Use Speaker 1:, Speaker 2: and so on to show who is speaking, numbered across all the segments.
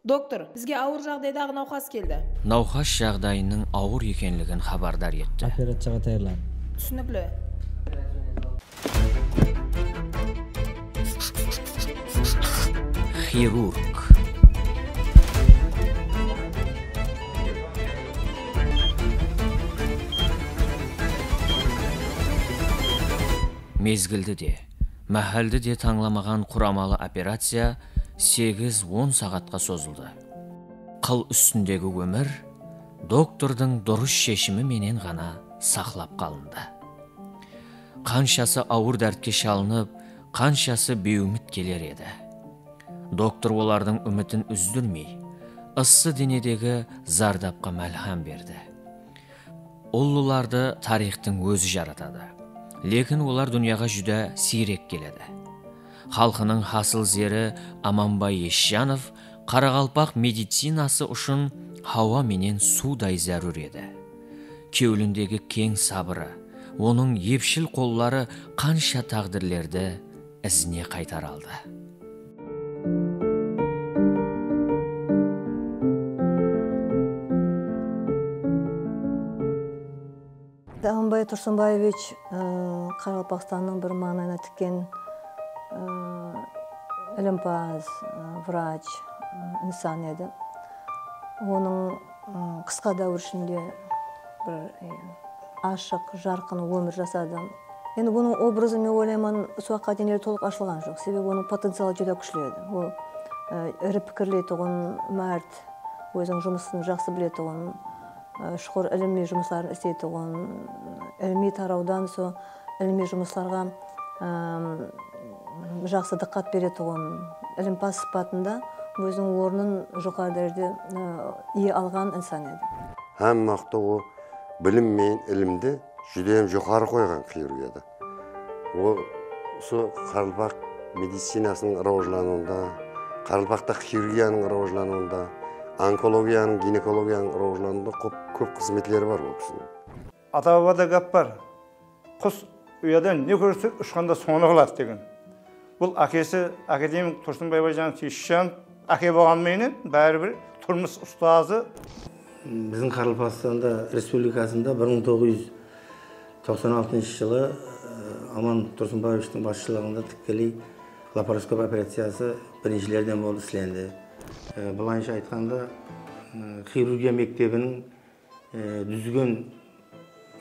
Speaker 1: Доктор, бізге ауыр жағдайдағы науқас келді.
Speaker 2: Науқас жағдайының ауыр екенлігін хабардар етті.
Speaker 3: Операцияға таярлан.
Speaker 1: Түсінікті.
Speaker 2: Хирург. Мезгілді де, мәхәлді де таңламаған құрамалы операция 8-10 сағатқа созылды. Қыл үстіндегі өмір доктордың дұрыс шешімі менен ғана сақлап қалынды. Қаншасы ауыр дәртке шалынып, қаншасы бейүміт келер еді. Доктор олардың үмітін үздірмей, ыссы денедегі зардапқа мәлхам берді. Ұлыларды тарихтың өзі жаратады. Лекін олар дүнияға жүдә сирек келеді. Халқының хасыл зері Аманбай Есжанов Қарақалпақ медицинасы үшін хауа менен судай зәрур еді. Кеуліндегі кең сабыры, оның епшіл қоллары қанша тағдырлерді ізіне қайтар алды.
Speaker 4: Аманбай Тұрсынбаевич Қарақалпақстанның бір маңайына тіккен ілімпаз, врач, инсан еді. Оның қысқа дәуір ішінде бір ашық, жарқын өмір жасады. Енді оның образы мен ойлаймын суаққа дейін толық ашылған жоқ. Себебі оның потенциалы жүдә күшлі еді. Ол ірі пікірлейтұғын, мәрт, өзінің жұмысын жақсы білетұғын, шұқыр ілімі жұмысларын істейтұғын, ілімі тараудан со ілімі жұмысларға жақсы диққат беретұғын, ілімпаз сипатында өзінің орнын жоғары дәрежеде ие алған инсан еді.
Speaker 5: Һәм мақты о білім мен ілімді жүдем жоғары қойған хирургияда. Ол Қарақалпақ медицинасының рауажлануында, Қарақалпақта хирургияның рауажлануында, онкологияның, гинекологияның рауажлануында көп қызметлері бар ол кісінің.
Speaker 6: Ата-бабада гәп бар. Құс ұядан не көрсе ұшқанда соны қылады деген. Бұл әкесі академик Тұрсынбай Есжанов әке болғанменен бәрібір тұрмыс ұстазы.
Speaker 3: Біздің Қарақалпақстанда республикасында 1996 жылы Аман Тұрсынбаевичтің басшылығында тікелей лапароскоп операциясы біріншілерден болды істелінді. Бұлайынша айтқанда хирургия мектебінің дүзген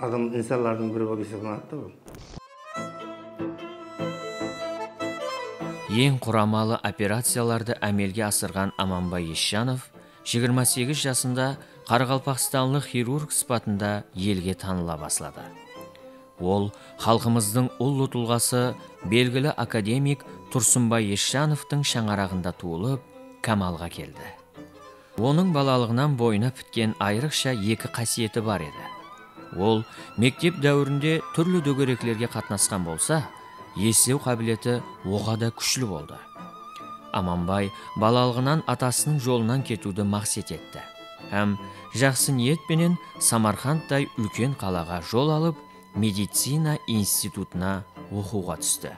Speaker 3: адам инсанлардың бірі болып есептелінді бұл.
Speaker 2: Ең құрамалы операцияларды әмелге асырған Аманбай Есжанов 28 жасында Қарақалпақстанлық хирург сипатында елге таныла басылады. Ол халқымыздың ұлы тұлғасы белгілі академик Тұрсынбай Есжановтың шаңырағында туылып, камалға келді. Оның балалығынан бойына біткен айрықша екі қасиеті бар еді. Ол мектеп дәуірінде түрлі дөңгелектерге қатынасқан болса, есту қабілеті оғада күшлі болды. Аманбай балалығынан атасының жолынан кетуді мақсат етті. Һәм жақсы ниетпенен Самарқандтай үлкен қалаға жол алып, медицина институтына оқуға түсті.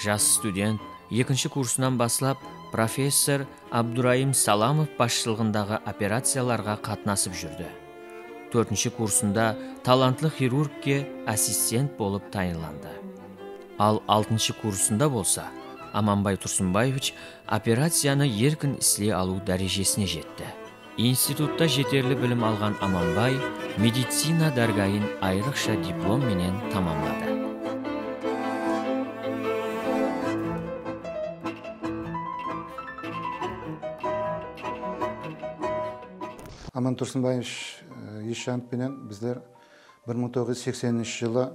Speaker 2: Жас студент 2-ші курсынан басылап, профессор Абдурайым Саламов басшылығындағы операцияларға қатынасып жүрді. 4-ші курсында талантлы хирургке ассистент болып тағайындалды. Ал 6-ші курсында болса, Аманбай Тұрсынбаевич операцияны еркін істей алу дәрежесіне жетті. Институтта жетерлі білім алған Аманбай медицина дәргайын айрықша диплом менен тамамлады.
Speaker 7: Аман Тұрсынбаевич Есжанов пенен біздер 1980 жылы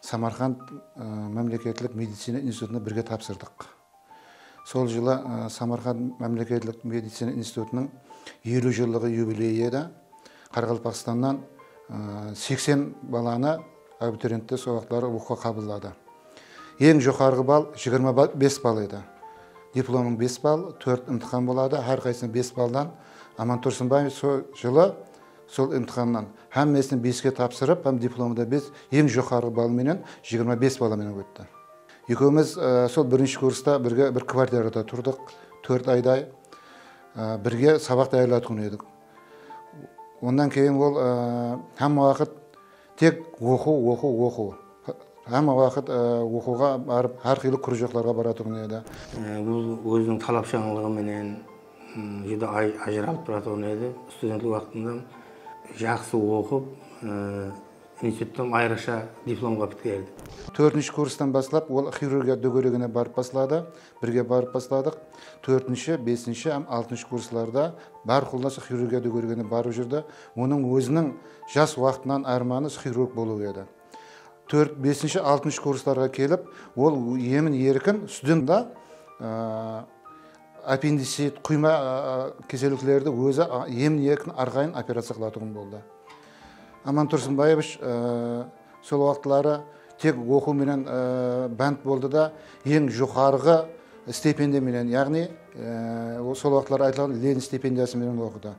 Speaker 7: Самарқанд мемлекеттік медицина институтына бірге тапсырдық. Сол жылы Самарқанд мемлекеттік медицина институтының 50 жылдығы юбилейі еді. Қарақалпақстаннан 80 баланы абитуриентті соғақтары оқуға қабылдады. Ең жоғарғы балл 25 балл еді. Дипломың 5 балл, 4 имтихан болады. Әрқайсының 5 балдан Аман Тұрсынбаевич жылы сол имтиханнан әммесін 5-ке тапсырып, әм дипломда 5 ең жоғарғы балменен 25 баламенен өтті. Екеуміз сол бірінші курста бірге бір квартирада тұрдық, 4 айдай. бірге сабақ даярлатқан едік. Ondan keyin ол hamma vaqt tek оқу. Hamma vaqt оқуға барып, har xil кружокларға баратын еді.
Speaker 3: Бұл өзінің талапшаңлығыменен juda ajralып тұратын еді. Студентлік уақытында жақсы оқып, институттан айрықша дипломға біткерді.
Speaker 7: 4-ші курстан бастап ол хирургия дөңгелегіне барып басылады. Бірге барып басладық. 4-ші, 5-ші, 6-ші курсларда бар қолдасы хирургия дөңгелегіне барып жүрді. Оның өзінің жас уақытынан арманы хирург болу еді. 4, 5-ші, 6-ші курсларға келіп, ол емін еркін студентта аппендицит, құйма кеселіктері өзі емін еркін арқайын операция қылатығын болды. Аман Тұрсынбаевич сол уақытлары тек оқу менен бәнд болды да, ең жоғарғы стипендия менен, яғни сол уақытлары айтылған Ленин стипендиясы менен оқыды.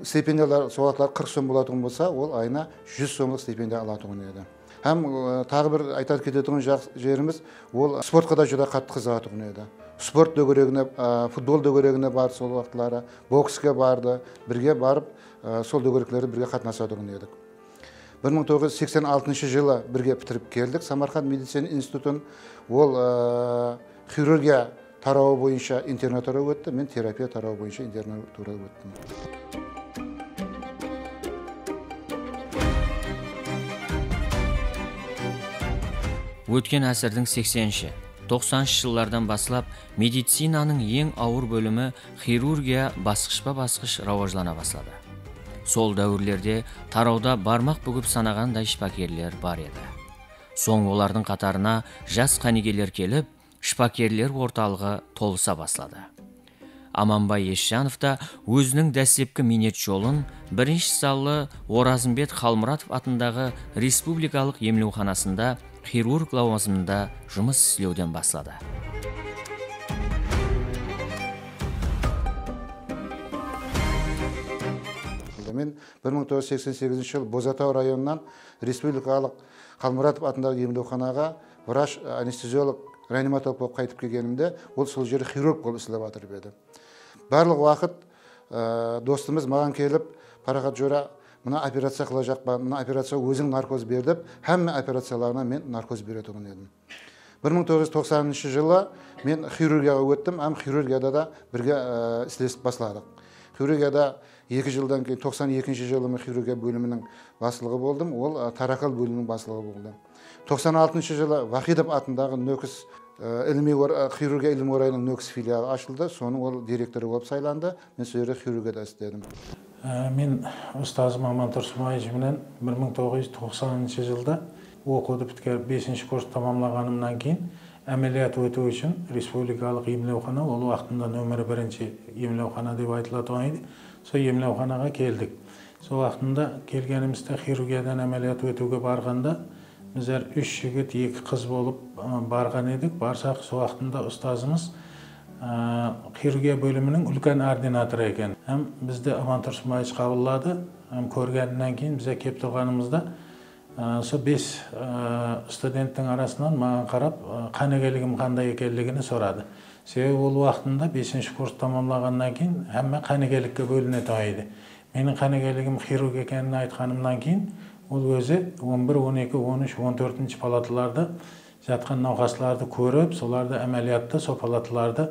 Speaker 7: Стипендиялар сол уақытлары 40 сом болатын болса, ол айына 100 сомлық стипендия алатын еді. Һәм тағы бір айтар кететін жеріміз, ол спортқа да жүра қатты қызығатын еді. Спорт дөңгелегіне, футбол дөңгелегіне барды сол уақытлары, боксқа барды, бірге барып, сол дөңгелеклерді бірге қатынасатын едік. 1986 жылы бірге бітіріп келдік. Самарқанд медицина институтын ол хирургия тарауы бойынша интернатура өтті, мен терапия тарауы бойынша интернатура өттім.
Speaker 2: Өткен әсірдің 80-ші, 90-шы жылдардан басылап, медицинаның ең ауыр бөлімі хирургия басқышпа-басқыш рауажлана бастады. Сол дәуірлерде тарауда бармақ бүгіп санағандай шпакерлер бар еді. Соң олардың қатарына жас қанигерлер келіп, шпакерлер орталығы толыса бастады. Аманбай Есжанов та өзінің дәстепкі минет жолын 1-ші саллы Оразымбет Халмұратов атындағы республикалық емлеуханасында хирург лауазымында жұмыс істеуден бастады.
Speaker 7: Мен 1988 жыл Бозатау районынан республикалық Халмұратов атындағы емлеуханаға врач, анестезиолог, реаниматолог болып қайтып келгенімде, ол сол жерде хирург болып істеп жатыр еді. Барлық уақыт достымыз маған келіп, парақат жора, мына операция қылажақ па, мына операция өзің наркоз бердіп, һәмме операцияларына мен наркоз беретін едім. 1990 жылы мен хирургияға өттім, һәм хирургияда да бірге істесіп басладық. Хирургияда 2 жылдан кейін 92 жылы мен хирургия бөлімінің басшылығы болдым, ол тарақал бөлімінің басшылығы болды. 96 жылы Вахидов атындағы Нөкіс хирургия ілім орайының Нөкіс филиалы ашылды, соның ол директоры болып сайланды, мен сол жерде хирургияда істедім.
Speaker 8: Мен ұстазым Аман Тұрсынбаевич менен 1990 жылда оқуды біткер 5-ші курс тамамлағанымнан кейін әмелият өту үшін республикалық емлеухана, ол уақытында нөмірі 1-ші емлеухана деп айтылатын еді. Сол емлеуханаға келдік. Сол уақытында келгенімізде хирургиядан әмелият өтуге барғанда, біздер 3 жігіт, 2 қыз болып барған едік. Барсақ, сол уақытында ұстазымыз хирургия бөлімінің үлкен ординаторы екен. Hem бізді Аман Тұрсынбаевич қабылдады. Көргеннен кейін бізе кеп тұрғанымызда сол 5 студенттің арасынан маған қарап, қанегелігім қандай екенлігini сұрады. Себебі ол уақытында 5-ші курс тамамлағаннан кейін әмме қанегелікке бөлінетін еді. Менің қанегелігім хирург екенін айтқанымнан кейін ол өзі 11, 12, 13, 14 палаталарда жатқан науқастарды көріп, соларды әмәлиятты, сол палаталарды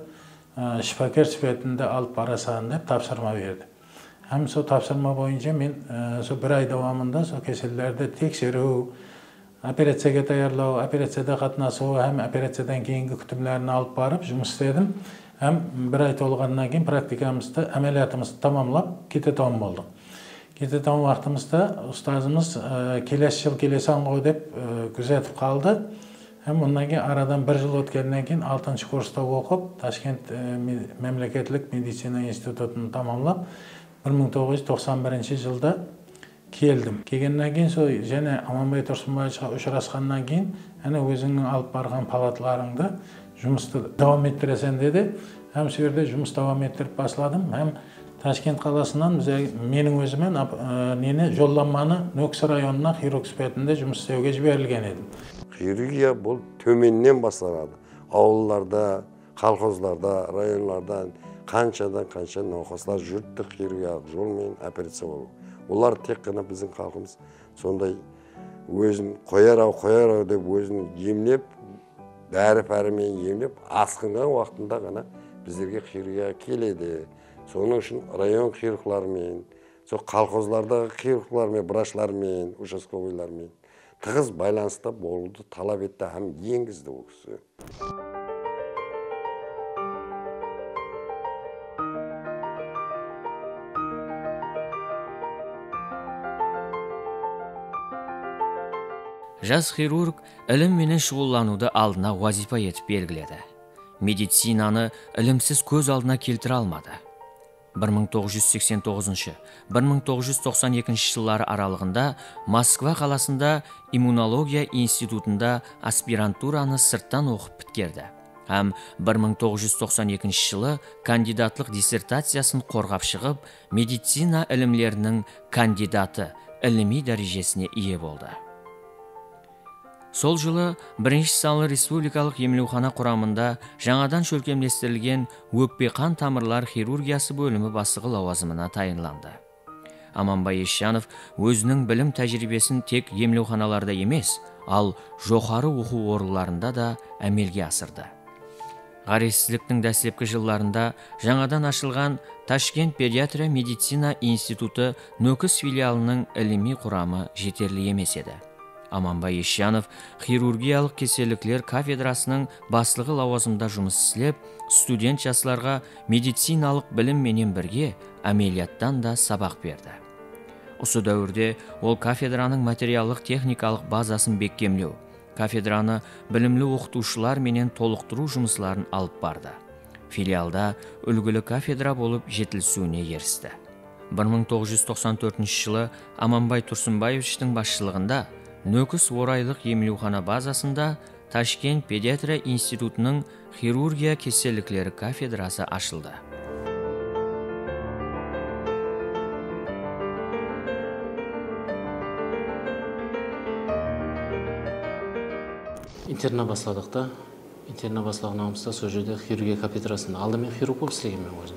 Speaker 8: шипакер сипетінде алып барасың деп тапсырма берді. Hem сол тапсырма бойынша мен сол 1 ай давамында сол кеселерді тексеру, операцияға даярлау, операцияда қатынасу, hem операциядан кейінгі күтімлерін алып барып жұмыс істедім. Hem 1 ай толғаннан кейін практикамызды, әмәлиятымызды тамамлап кететін болдық. Кететін уақытымызда ұстазымыз келесі жыл келесің ғой деп күзетіп қалды. Hem ondan кейін aradan 1 жыл өткеннен кейін 6-ші курста оқып, Ташкент мемлекеттік медицина институтын тамамлап, 1991 жылда келдім. Келгеннен кейін сол және Аманбай Тұрсынбаевичқа ұшырасқаннан кейін, әне өзіңнің алып барған палаталарыңды жұмысты давам еттіресен деді. Hem сол жерде жұмыс давам еттіріп басладым. Hem Ташкент қаласынан менің өзімен жолданманы Нөкіс районына хирург сипетінде жұмыс істеуге жіберілген еді.
Speaker 5: Хирургия бұл төменнен басталады. Ауылларда, колхозларда, районлардан қаншадан қанша науқастар жүріпті хирургиялық жолмен операция болу. Олар тек қана біздің халқымыз сондай өзін қояр-ау деп өзін емлеп, дәрі-пәрімен емлеп, асқынған уақытында ғана біздерге хирургия келеді. Соның үшін район хирургларымен, сол колхозлардағы хирурглармен, врачлармен, участковыйлармен тығыз байланыста болуды талап етті, һәм енгізді ол кісі.
Speaker 2: Жас хирург ілім менен шұғыллануды алдына вазипа етіп белгіледі. Медицинаны ілімсіз көз алдына келтіре алмады. 1989-1992 жыллары аралығында Москва қаласында иммунология институтында аспирантураны сырттан оқып біткерді. Һәм 1992 жылы кандидатлық диссертациясын қорғап шығып, медицина ілімлерінің кандидаты іліми дәрежесіне ие болды. Сол жылы бірінші санлы республикалық емлеухана құрамында жаңадан шөлкемлестірілген өкпе қан тамырлар хирургиясы бөлімі бастығы лауазымына тағайындалды. Аманбай Ещанов өзінің білім тәжірибесін тек емлеуханаларда емес, ал жоғары оқу орындарында да әмелге асырды. Ғаресіздіктің дәстепкі жылларында жаңадан ашылған Ташкент педиатрия медицина институты Нөкіс филиалының іліми құрамы жетерлі емес еді. Аманбай Ещанов хирургиялық кеселіктер кафедрасының бастығы лауазымда жұмыс істеп, студент жастарға медициналық білім менен бірге әмелияттан да сабақ берді. Осы дәуірде ол кафедраның материалдық техникалық базасын бекемлеу, кафедраны білімлі оқытушылар менен толықтыру жұмысларын алып барды. Филиалда үлгілі кафедра болып жетілсуіне ерісті. 1994 жылы Аманбай Тұрсынбаевичтің басшылығында Нөкіс орайлық емлеухана базасында Ташкент педиатрия институтының хирургия кеселіктері кафедрасы ашылды.
Speaker 9: Интерна басладық та, интерна басылағынамызда сол жерде хирургия кафедрасында алдымен хирург болып істеген мен өзім.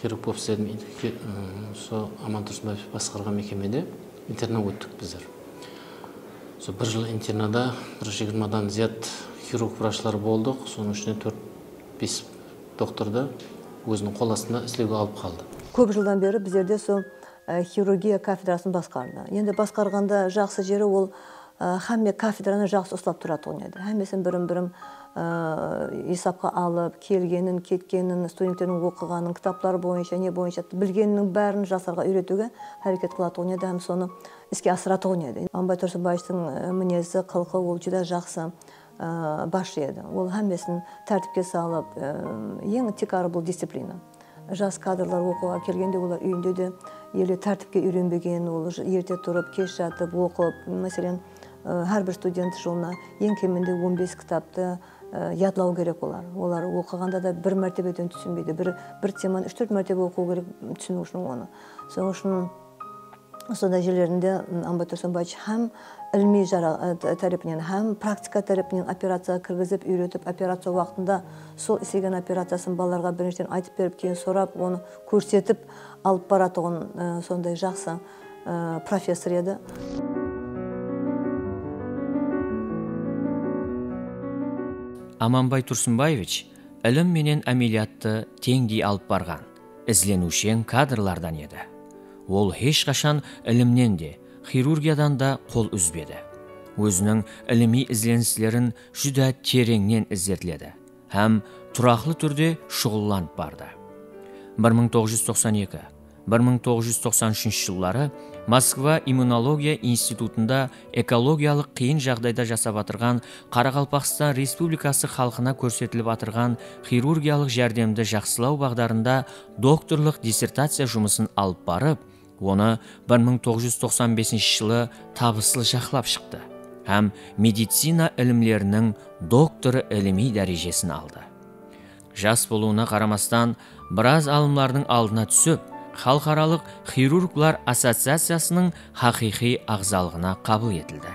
Speaker 9: Хирург болып істедім, сол Аман Тұрсынбаев басқарған мекемеде интерна өттік біздер. Сол бір жыл интернада 120-дан зият хирург врачлар болдық, соның ішіне 4-5 докторды өзінің қол астына істеуге алып қалды.
Speaker 4: Көп жылдан бері біздерде сол хирургия кафедрасын басқарды. Енді басқарғанда жақсы жері ол Хәмме кафедраны жақсы ұстап тұратын еді. Хәммесін бірім-бірім есапқа алып, келгенін, кеткенін, студенттердің оқығанын, кітаплар бойынша, не бойынша білгенінің бәрін жастарға үйретуге әрекет қылатын еді, һәм соны іске асыратын еді. Аманбай Тұрсынбаевтың мінезі, қылқы ол жүдә жақсы басшы еді. Ол хәммесін тәртіпке салып, ең текары бұл дисциплина. Жас кадрлар оқуға келгенде олар үйінде де елі тәртіпке үйренбеген, ол ерте тұрып, кеш жатып, оқып, мәселен, әрбір студент жылына ең кемінде 15 кітапты ядлау керек олар. Олар оқығанда да бір мәртебеден түсінбейді. Бір теманы 3-4 мәртебе оқу керек түсіну үшін оны. Соның үшін сондай жерлерінде Аманбай Тұрсынбаевич һәм ілми тарапынан, һәм практика тарапынан операцияға кіргізіп, үйретіп, операция уақытында сол істеген операциясын балаларға біріншіден айтып беріп, кейін сұрап, оны көрсетіп алып баратығын сондай жақсы профессор еді.
Speaker 2: Аманбай Тұрсынбаевич ілім менен әмелиятты теңдей алып барған, ізленушен кадрлардан еді. Ол ешқашан ілімнен де, хирургиядан да қол үзбеді. Өзінің іліми ізленістілерін жүдә тереңнен іздетіледі, һәм тұрақлы түрде шұғылланып барды. 1992-1993 жыллары Москва иммунология институтында экологиялық қиын жағдайда жасап атырған Қарақалпақстан Республикасы халқына көрсетіліп атырған хирургиялық жәрдемді жақсылау бағдарында докторлық диссертация жұмысын алып барып, оны 1995 жылы табыслы жақлап шықты, һәм медицина ілімлерінің докторы іліми дәрежесін алды. Жас болуына қарамастан, біраз алымлардың алдына түсіп, Халықаралық хирурглар ассоциациясының хақиқи ағзалығына қабыл етілді.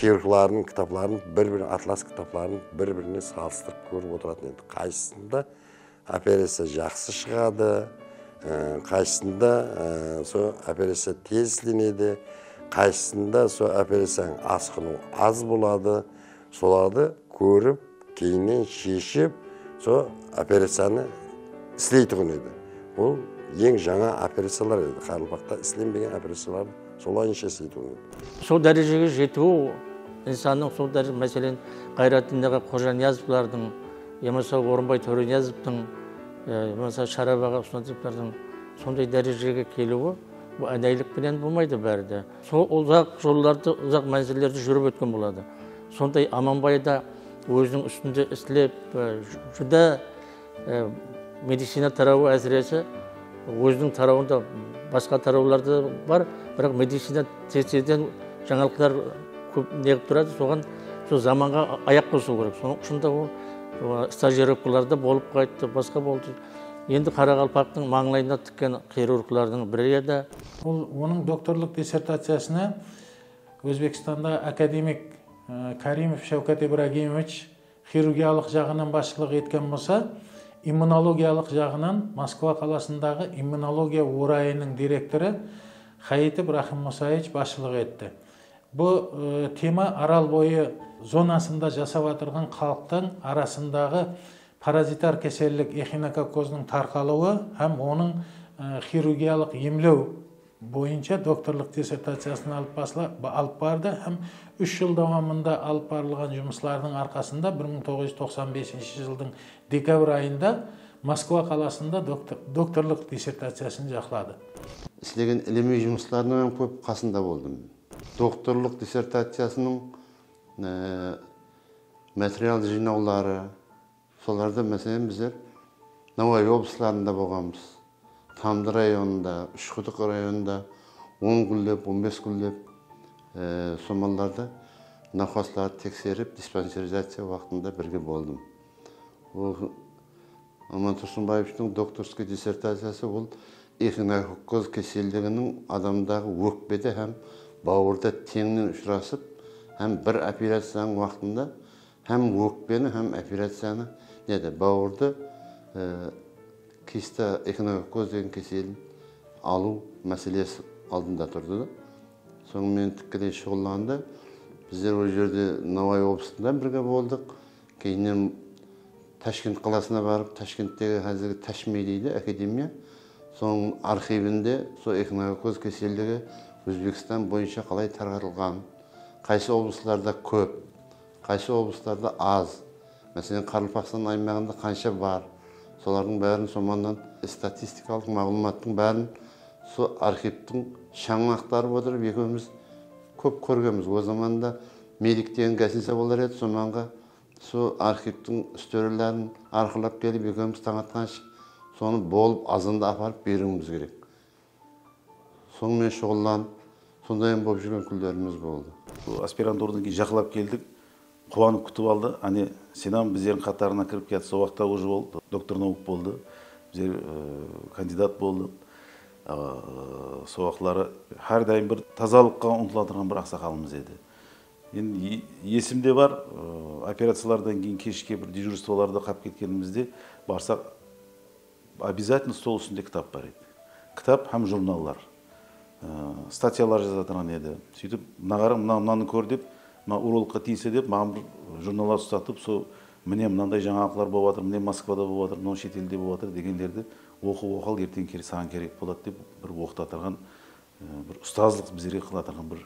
Speaker 5: хирурглардың кітапларын, бір-бір атлас кітапларын бір-біріне салыстырып көріп отыратын еді. Қайсысында операция жақсы шығады, қайсысында со операция тез істенеді, қайсысында со операцияның асқыну аз болады. Соларды көріп, кейіннен шешіп, со операцияны істейтін еді. Ол ең жаңа операциялар еді. Қаралпақта істенбеген операциялар солайынша істейтін еді.
Speaker 10: Сол дәрежеге жетуі инсанның сол дәреже, мәселен Қайратындағы Қожаниязовлардың, емаса Орынбай Төрениязовтың, емаса Шарабаға Ұсынатовтардың сондай дәрежеге келуі бұл әдәйлікпенен болмайды бәрі де. Сол ұзақ жолдарды, ұзақ мәнзілдерді жүріп өткен болады. Сондай Аманбайда өзінің үстінде істелеп, жүда медицина тарауы әсіресе өзінің тарауында басқа тарауларды бар, бірақ медицина тестеден жаңалықтар көп неғып тұрады, соған сол заманға аяқ қосу керек. Соның ұшында ол стажировкаларда болып қайтты, басқа болды. Енді Қарақалпақтың маңлайына тіккен хирурглардың бірі еді.
Speaker 8: Оның докторлық диссертациясына Өзбекстанда академик Каримов Шавкат Ибрагимович хирургиялық жағынан басшылық еткен болса, иммунологиялық жағынан Москва қаласындағы иммунология орайының директоры Хаитов Рахим Мусаевич басшылық етті. Бұл тема арал бойы зонасында жасап отырған халықтың арасындағы паразитар кеселік эхинококозның тарқалуы һәм оның хирургиялық емлеу бойынша докторлық диссертациясын алып барды һәм 3 жыл давамында алып барылған жұмыслардың арқасында 1995 жылдың декабрь айында Москва қаласында докторлық диссертациясын жақлады.
Speaker 11: Істеген іліми жұмысларының көп қасында болдым. Докторлық диссертациясының материал жинаулары, соларды мәселен біздер Науаи облыстарында болғанбыз. Тамды районында, Үшқұдық районында 10 күнлеп, 15 күнлеп сомаларды науқастарды тексеріп, диспансеризация уақытында бірге болдым. Аман Тұрсынбаевтың докторский диссертациясы ол эхинококоз кеселдігінің адамдағы өкпеде һәм бауырда теңнен ұшырасып, һәм бір операцияның уақытында һәм өкпені һәм операцияны бауырды киста эхинококоз деген кеселін алу мәселесі алдында тұрды. Сонымен тікелей шұғылланды. Біздер ол жерде Науаи облысында бірге болдық. Кейіннен Ташкент қаласына барып, Ташкенттегі қазіргі Ташми дейді академия. Соның архивінде сол эхинококоз кеселдігі Өзбекстан бойынша қалай тарқатылған, қайсы облыстарда көп, қайсы облыстарда аз. Мәселен, Қарақалпақстан аймағында қанша бар, солардың бәрін соманнан статистикалық мағлұматтың бәрін сол архивтің шаңын ақтарып отырып, екеуміз көп көргенбіз. О заманда медик деген гостиница болар еді, соманға сол архивтің үстерелерін арқылап келіп, екеуміз таң атқанша соны болып азында апарып беруіміз керек. Сонымен шұғылланып, сондайын болып жүрген күндеріміз болды.
Speaker 12: Аспирантурадан кейін жақылап келдік, қуанып күтіп алды. Ане Сенам біздердің қатарына кіріп кетті, сол уақытта уже болды, доктор наук болды, біздер кандидат болдық. Сол уақытлары әрдайым бір тазалыққа ұмтылатырған бір ақсақалымыз еді. Енді есімде бар, операциялардан кейін кешке бір дежурстволарда қап кеткенімізде барсақ, обязательно стол үстінде кітап бар еді. Кітап һәм журналлар. Статьялар жазатырған еді. Сөйтіп, мынаны көр деп, урологқа тисе деп, маған бір журналар ұстатып, сол міне мынандай жаңалықтар болып жатыр, міне Москвада болып жатыр, мынау шетелде болып жатыр дегендерді оқу-оқал ертең керек, саған керек болады деп бір оқытатырған, бір ұстазлық бізге қылатырған бір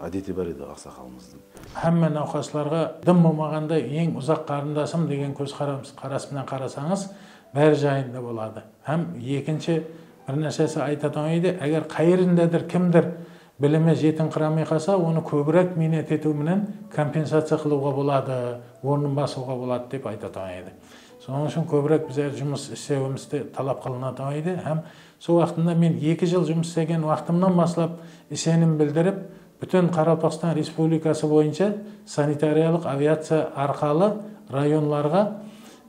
Speaker 12: әдеті бар еді ақсақалымыздың.
Speaker 8: Әмме науқасларға дым болмағанда ең ұзақ қарындасым деген көз қарасымен қарасаңыз, бәрі жайында болады. Һәм екінші бір нәрсесі айтатын еді, әгер қайырындадыр кімдір білімі жетін қырамай қалса, оны көбірек минет етуімен компенсация қылуға болады, орнын басуға болады деп айтатын еді. Соның үшін көбірек біздер жұмыс істеуімізді талап қылынатын еді. Һәм сол уақытында мен 2 жыл жұмыс істеген уақытымнан бастап сенім білдіріп, бүтін Қарақалпақстан Республикасы бойынша санитариялық авиация арқалы районларға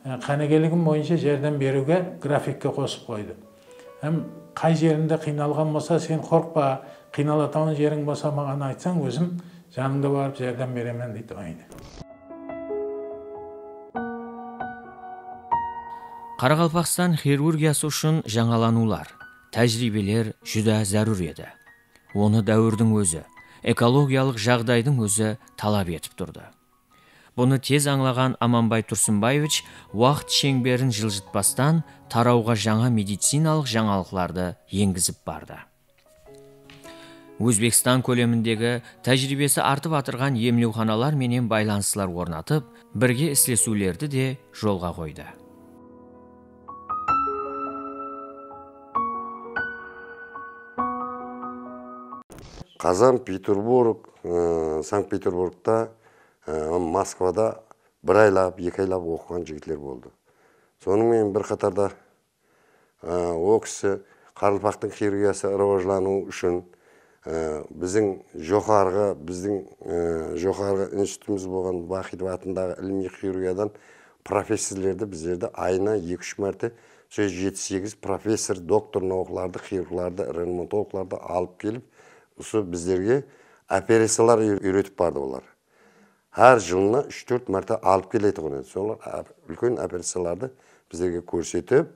Speaker 8: қанегелігім бойынша жәрдем беруге графикке қосып қойды. Һәм қай жерінде қиналған болса, сен қорқпа, қиналатын жерің болса маған айтсаң, өзім жаныңда барып жәрдем беремен дейді ойды.
Speaker 2: Қарақалпақстан хирургиясы үшін жаңаланулар, тәжірибелер жүдә зәрур еді. Оны дәуірдің өзі, экологиялық жағдайдың өзі талап етіп тұрды. Бұны тез аңлаған Аманбай Тұрсынбаевич уақыт шеңберін жылжытпастан тарауға жаңа медициналық жаңалықтарды енгізіп барды. Өзбекстан көлеміндегі тәжірибесі артып атырған емлеуханалар менен байланыстылар орнатып, бірге іслесулерді де жолға қойды.
Speaker 5: Қазан, Петербург, Санкт-Петербургта, Москвада бір айлап, екі айлап оқыған жігітлер болды. Сонымен бір қатарда о кісі Қарақалпақтың хирургиясы рауажлану үшін біздің жоғарғы институтымыз болған Вахидов атындағы ілми хирургиядан профессорлерді біздерді айына 2-3 мәрте 7-8 профессор, доктор науқаларды, хирургларды, реаниматологларды алып келіп, біздерге операциялар үйретіп барды олар. Әр жылына 3-4 мәрте алып келеді ғой. Солар үлкен операцияларды біздерге көрсетіп,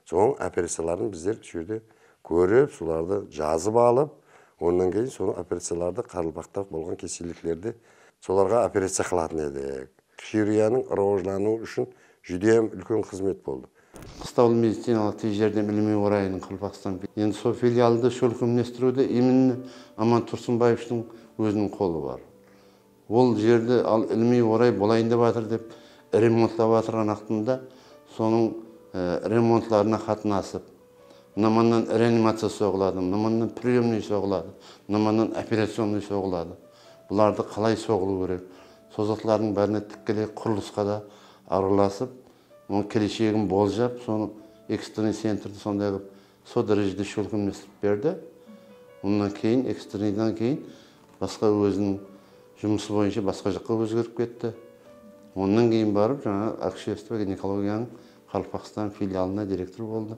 Speaker 5: соның операцияларын біздер жерде көріп, соларды жазып алып, ондан кейін соны операцияларды Қарақалпақта болған кеселдіктерді соларға операция қылатын едік. Хирургияның рауажлануы үшін жүдем үлкен қызмет болды.
Speaker 11: Қыстаулы медициналық тез жәрдем ілмей орайының Қарақалпақстан. Енді сол филиалды шөлкімлестіруде именно Аман Тұрсынбаевичтің өзінің қолы бар. Ол жерді ілмей орай болайын деп жатыр деп ремонтлап жатырған ақтында соның ремонтларына қатынасып, мынаманнан реанимация соғылады, мынаманнан приемный соғылады, мынаманнан операционный соғылады. Бұларды қалай соғылу керек? Созақлардың бәріне тікелей құрылысқа да араласып, оның келешегін болжап, соны экстренный центрді сондай қылып, сол дәрежеде шөлкімлестіріп берді. Ондан кейін, экстренныйдан кейін басқа өзінің жұмысы бойынша басқа жаққа өзгеріп кетті. Ондан кейін барып, жаңа акушерство гинекологияның Қарақалпақстан филиалына директор болды.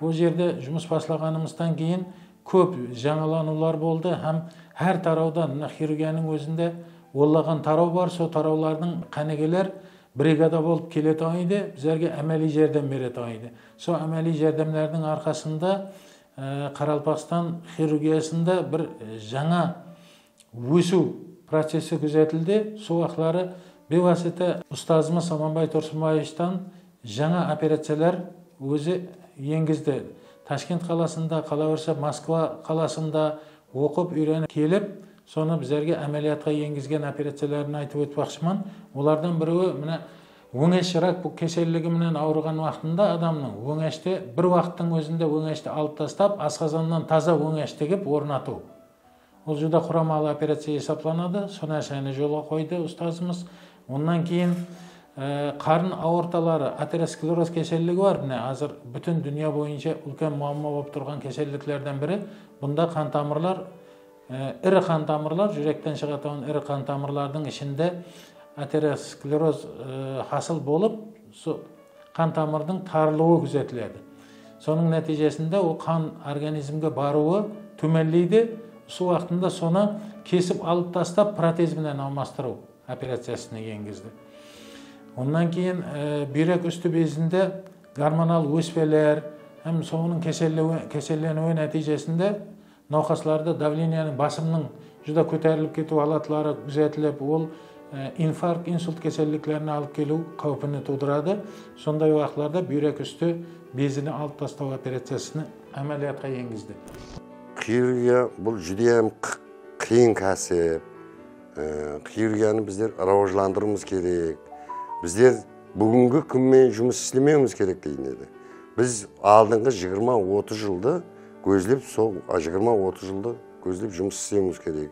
Speaker 8: Ол жерде жұмыс бастағанымыздан кейін көп жаңаланулар болды. Һәм әр тараудан хирургияның өзінде оллаған тарау бар. Сол тараулардың қанегелер бригада болып келеді айды, біздерге әмәли жәрдем береді айды. Сол әмәли жәрдемлердің арқасында Қарақалпақстан хирургиясында бір жаңа өсу процесі күзетілді. Сол уақытлары бейвасыта ұстазымыз Аманбай Тұрсынбаевичтан жаңа операциялар өзі енгізді. Ташкент қаласында, қалаверсе Москва қаласында оқып үйреніп келіп, соны біздерге әмәлиятқа енгізген операцияларын айтып өтпақшымын. Олардан біреуі мына өңеш рак кеселдігі менен ауырған уақытында адамның өңеште бір уақыттың өзінде өңешті алып тастап, асқазаннан таза өңеш тегіп орнату. Ол жүдә құрамалы операция есапланады. Соны әшәне жолға қойды ұстазымыз. Ондан кейін қарын аорталары, атеросклероз кеселдігі бар. Азыр бүтін дүния бойынша үлкен muammo болып тұрған кеселдіктерден бірі. Бұнда қан тамырлар, ірі қан тамырлар, жүректен шығатын ірі қан тамырлардың ішінде атеросклероз хасыл болып, қан тамырдың тарылуы күзетіледі. Соның нәтижесінде ол қан организмге баруы төмендейді. Сол уақытында соны кесіп алып тастап протезбенен алмастыру операциясына енгізді. Ondan кейін бүйрек үсті безінде гормонал өспелер, hem соның кеселленуі нәтижесінде науқасларда давленияның басымның жүдә көтеріліп кету халатлары күзетіліп, ол инфаркт, инсульт кеселдіктеріне алып келу қаупіні тудырады. Сондай уақытларда бүйрек үсті безini алып тастау операциясыны әмәлиятқа енгізді.
Speaker 5: Хирургия бұл жүдем қиын кәсіп. Хирургияны біздер рауажландыруымыз керек. Біздер бүгінгі күнмен жұмыс істемеуіміз керек дейін еді. Біз алдыңғы 20-30 жылды көзлеп, сол 20-30 жылды көзлеп жұмыс істеуіміз керек.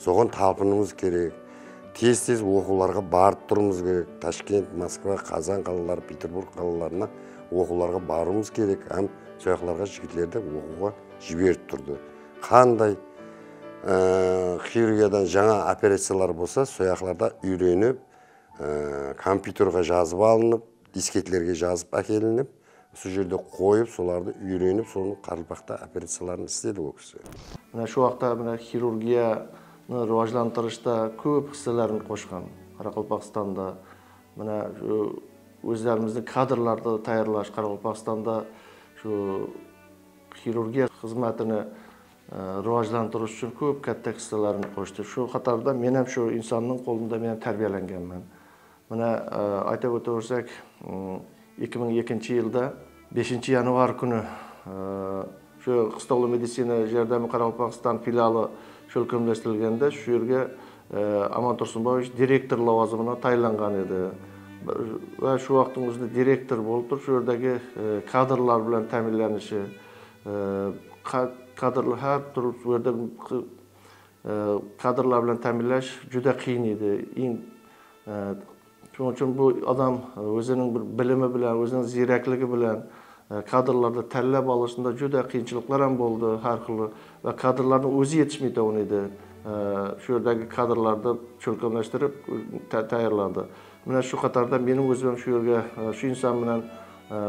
Speaker 5: Соған талпынуымыз керек. Тез-тез оқуларға барып тұрмыз керек. Ташкент, Москва, Қазан қалалары, Петербург қалаларына оқуларға баруымыз керек. Әм сояқларға жігітлерді оқуға жіберіп тұрды. Қандай хирургиядан жаңа операциялар болса, сояқларда үйреніп, компьютерға жазып алынып, дискетлерге жазып әкелініп, сол жерде қойып, соларды үйреніп, соның Қарақалпақта операцияларын істеді ол кісі.
Speaker 13: Шу уақытта хирургия rivojlantirishda ko'p hissalarni qo'shgan. Qoraqalpog'istonda mana shu o'zlarimizni kadrlarni tayyorlash, Qoraqalpog'istonda shu xirurgiya xizmatini rivojlantirish uchun ko'p katta hissalarni qo'shdi. Shu qatorda men ham shu insonning qo'lida men ham tarbiyalanganman. Mana aytib o'tsak, 2002-yilda 5-yanvar kuni shu Qistovli meditsina yordami Qoraqalpog'iston filiali cho'lkamlashtirilganda shu yerga Amon Tursunboyevich direktor lavozimini tayinlangan edi. Va shu vaqtning o'zida direktor bo'lib turib, shu yerdagi kadrlar bilan ta'minlanishi, kadrlar har turli bu yerda kadrlar bilan ta'minlash juda qiyin edi. Shuning uchun bu odam o'zining bir bilimi bilan, o'zining zirakligi bilan kadrlarda tanlab olishda juda qiyinchiliklar ham bo'ldi har xil va kadrlarning o'zi yetishmaydigan edi. Shu yerdagi kadrlarni cho'lkamlashtirib tayyorladi. Mana shu qatorda mening o'zim shu yerga shu inson bilan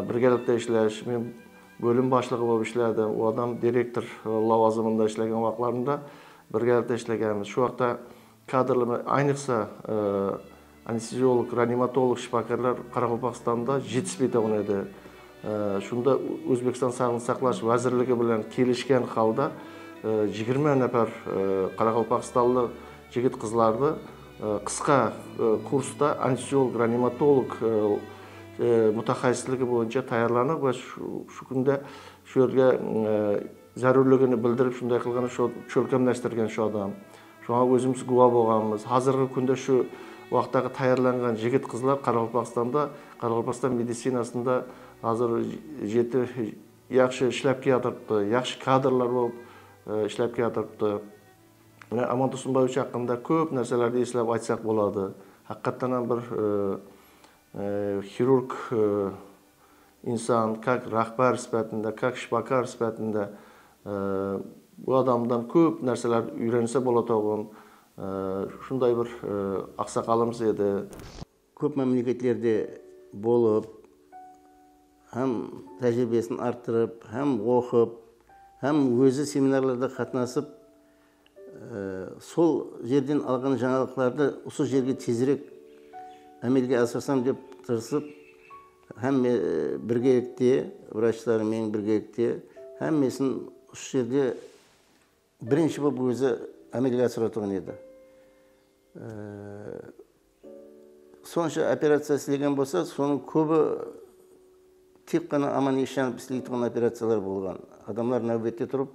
Speaker 13: birgalikda ishlash, men bo'lim boshlig'i bo'lib ishladim. U odam direktor lavozimida ishlagan vaqtlarida birgalikda ishlaganmiz. Shu vaqtda kadrlar ayniqsa anesteziolog, reanimatolog shifokorlar Qoraqalpog'istonda yetishmaydigan edi. Shunda O'zbekiston Sog'liqni saqlash vazirligi bilan kelishgan holda 20 nafar Qoraqalpog'istonlik yigit-qizlarni qisqa kursda anesteziolog, reanimatolog mutaxassisligi bo'yicha tayyorlanib va shu kunda shu yerga zarurligini bildirib shunday qilgani shu cho'lkamlashtirgan shu odam. Shunga o'zimiz guvoh bo'lganmiz. Hozirgi kunda shu vaqtdagi tayyorlangan yigit-qizlar Qoraqalpog'iston meditsinasida hozir yaxshi ishlab kelyapti, yaxshi kadrlar bo'lib ishlab kelyapti. Mana Amon Tursunboyevich haqida ko'p narsalarni eslab aytsak bo'ladi. Haqiqatan ham bir xirurg inson, как rahbar sifatida, как shifokor sifatida bu odamdan ko'p narsalar o'rgansa bo'ladigan shunday bir oqsoqolimiz edi.
Speaker 14: Ko'p mamlakatlarda bo'lib, ham tajribasini orttirib, ham o'qib, ham o'zi seminarlarda qatnashib, sol yerdan olgan жаңалыкларды o'sha yerga tezroq amalga oshirсам deb tirishib, ham birgalikda vrachlar men birgalikda hammasini o'sha yerda birinchi bo'lib o'zi amalga oshiradigan edi. So'ncha operatsiya ishlagan bo'lsa, so'ning ko'pi tek qana Amon Eshyanov ishlaydigan operatsiyalar bo'lgan. Odamlar navbatda turib,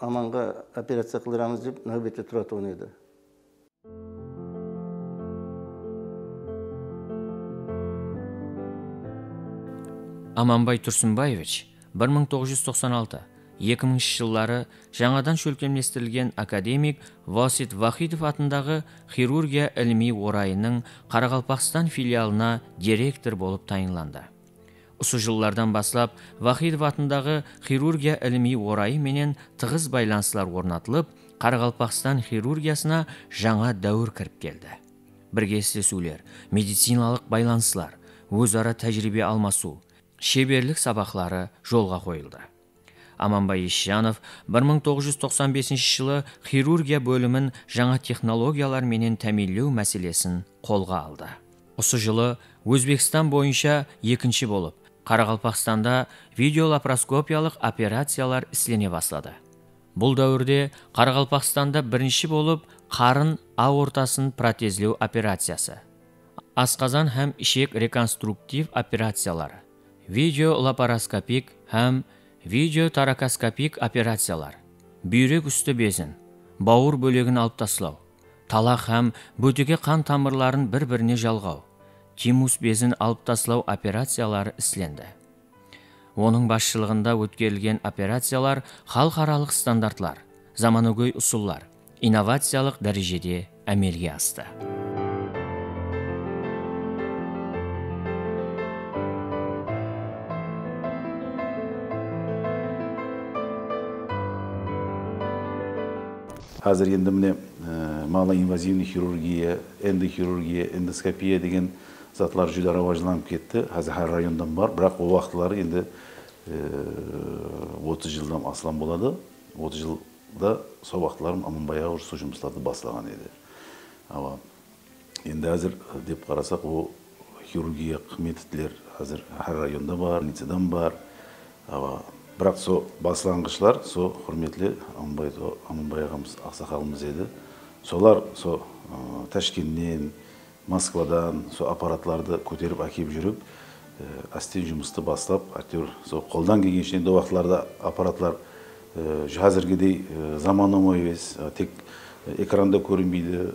Speaker 14: Amonga operatsiya qilamiz deb navbatda turadigan edi.
Speaker 2: Amanbay Tursunboyevich 1996 2000-yillari жаңадан шөлкемлестірілген академик Vosit Vahidov атындағы хирургия ilmiy орайының Қарақалпақстан филиалына директор болып тайынланды. Осы жыллардан баслап Vahidov атындағы хирургия ilmiy орайы менен тығыз байланыстар орнатылып, Қарақалпақстан хирургиясына жаңа дәуір кіріп келді. Бірге істесулер, медициналық байланыстар, өзара тәжірибе алмасу, шеберлік сабақлары жолға қойылды. Аманбай Ишянов 1995 жылы хирургия бөлімін жаңа технологиялар менен тәминлеу мәселесін қолға алды. Осы жылы Өзбекстан бойынша екінші болып, Қарақалпақстанда видеолапароскопиялық операциялар іслене бастады. Бұл дәуірде Қарақалпақстанда бірінші болып қарын аортасын протезлеу операциясы, асқазан һәм ішек реконструктив операциялары, видеолапароскопик һәм видеотаракоскопик операциялар, бүйрек үсті безін, бауыр бөлегін алып таслау, талақ һәм бөтеге қан тамырларын бір-біріне жалғау, тимус безін алып таслау операциялары ісленді. Оның басшылығында өткерілген операциялар халықаралық стандартлар, заманауи ұсуллар, инновациялық дәрежеде әмелге асты.
Speaker 12: Қазір енді міне малоинвазивный хирургия, эндохирургия, эндоскопия деген затлар жүлі раважланып кетті. Қазір әр райондан бар, бірақ о вақтылары енді 30 жылдан асылан болады. 30 жыл да сол вақытларым Аманбай ауыр со жұмыстарды бастаған еді. Енді әзір деп қарасақ, о хирургия методтер әзір әр районда бар, лицедан бар. Бірақ со басыланғышлар, со құрметлі Аманбай ағамыз, ақсақалымыз еді. Солар со Ташкеннен, Москвадан со аппаратларды көтеріп әкеп жүріп, әстен жұмысты бастап, әйтеуір со қолдан келгенше енді уақытларда аппаратлар қазіргідей заманауи емес, тек экранда көрінбейді,